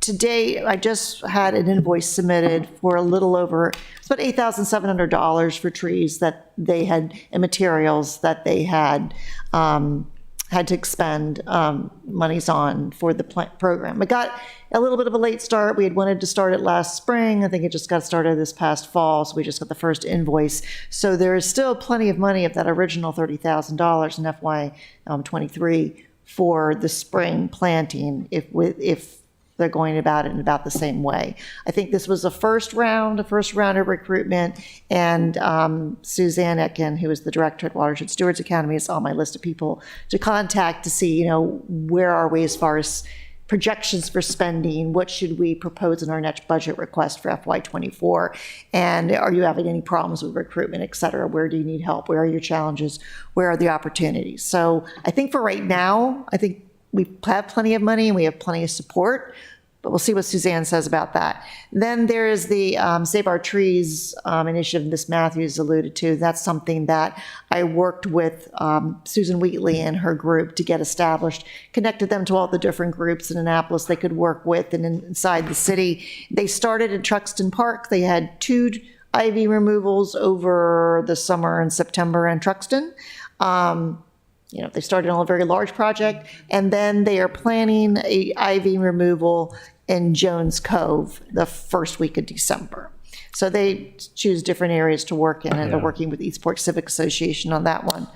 today, I just had an invoice submitted for a little over, it's about $8,700 for trees that they had, and materials that they had to expend monies on for the program. It got a little bit of a late start. We had wanted to start it last spring. I think it just got started this past fall, so we just got the first invoice. So there is still plenty of money of that original $30,000 in FY '23 for the spring planting if they're going about it in about the same way. I think this was the first round of recruitment, and Suzanne Etkin, who is the director at Watershed Stewards Academy, is on my list of people to contact to see, where are we as far as projections for spending, what should we propose in our next budget request for FY24, and are you having any problems with recruitment, et cetera? Where do you need help? Where are your challenges? Where are the opportunities? So I think for right now, I think we have plenty of money and we have plenty of support, but we'll see what Suzanne says about that. Then there is the Save Our Trees initiative Ms. Matthews alluded to. That's something that I worked with Susan Wheatley and her group to get established, connected them to all the different groups in Annapolis they could work with and inside the city. They started at Truxton Park. They had 2 ivy removals over the summer in September in Truxton. they started on a very large project, and then they are planning a ivy removal in Jones Cove the first week of December. So they choose different areas to work in, and they're working with Eastport Civic Association on that one.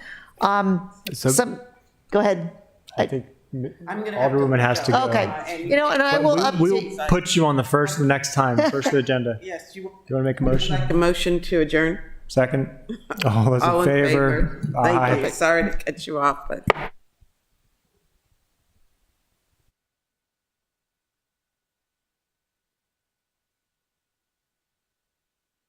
Go ahead. I think Alderwoman has to go. Okay, and I will We'll update. put you on the first next time, first of the agenda. Do Yes, you you want to make a motion? a motion to adjourn? Second? All those All in in favor? favor? Thank you. Sorry to cut you off, but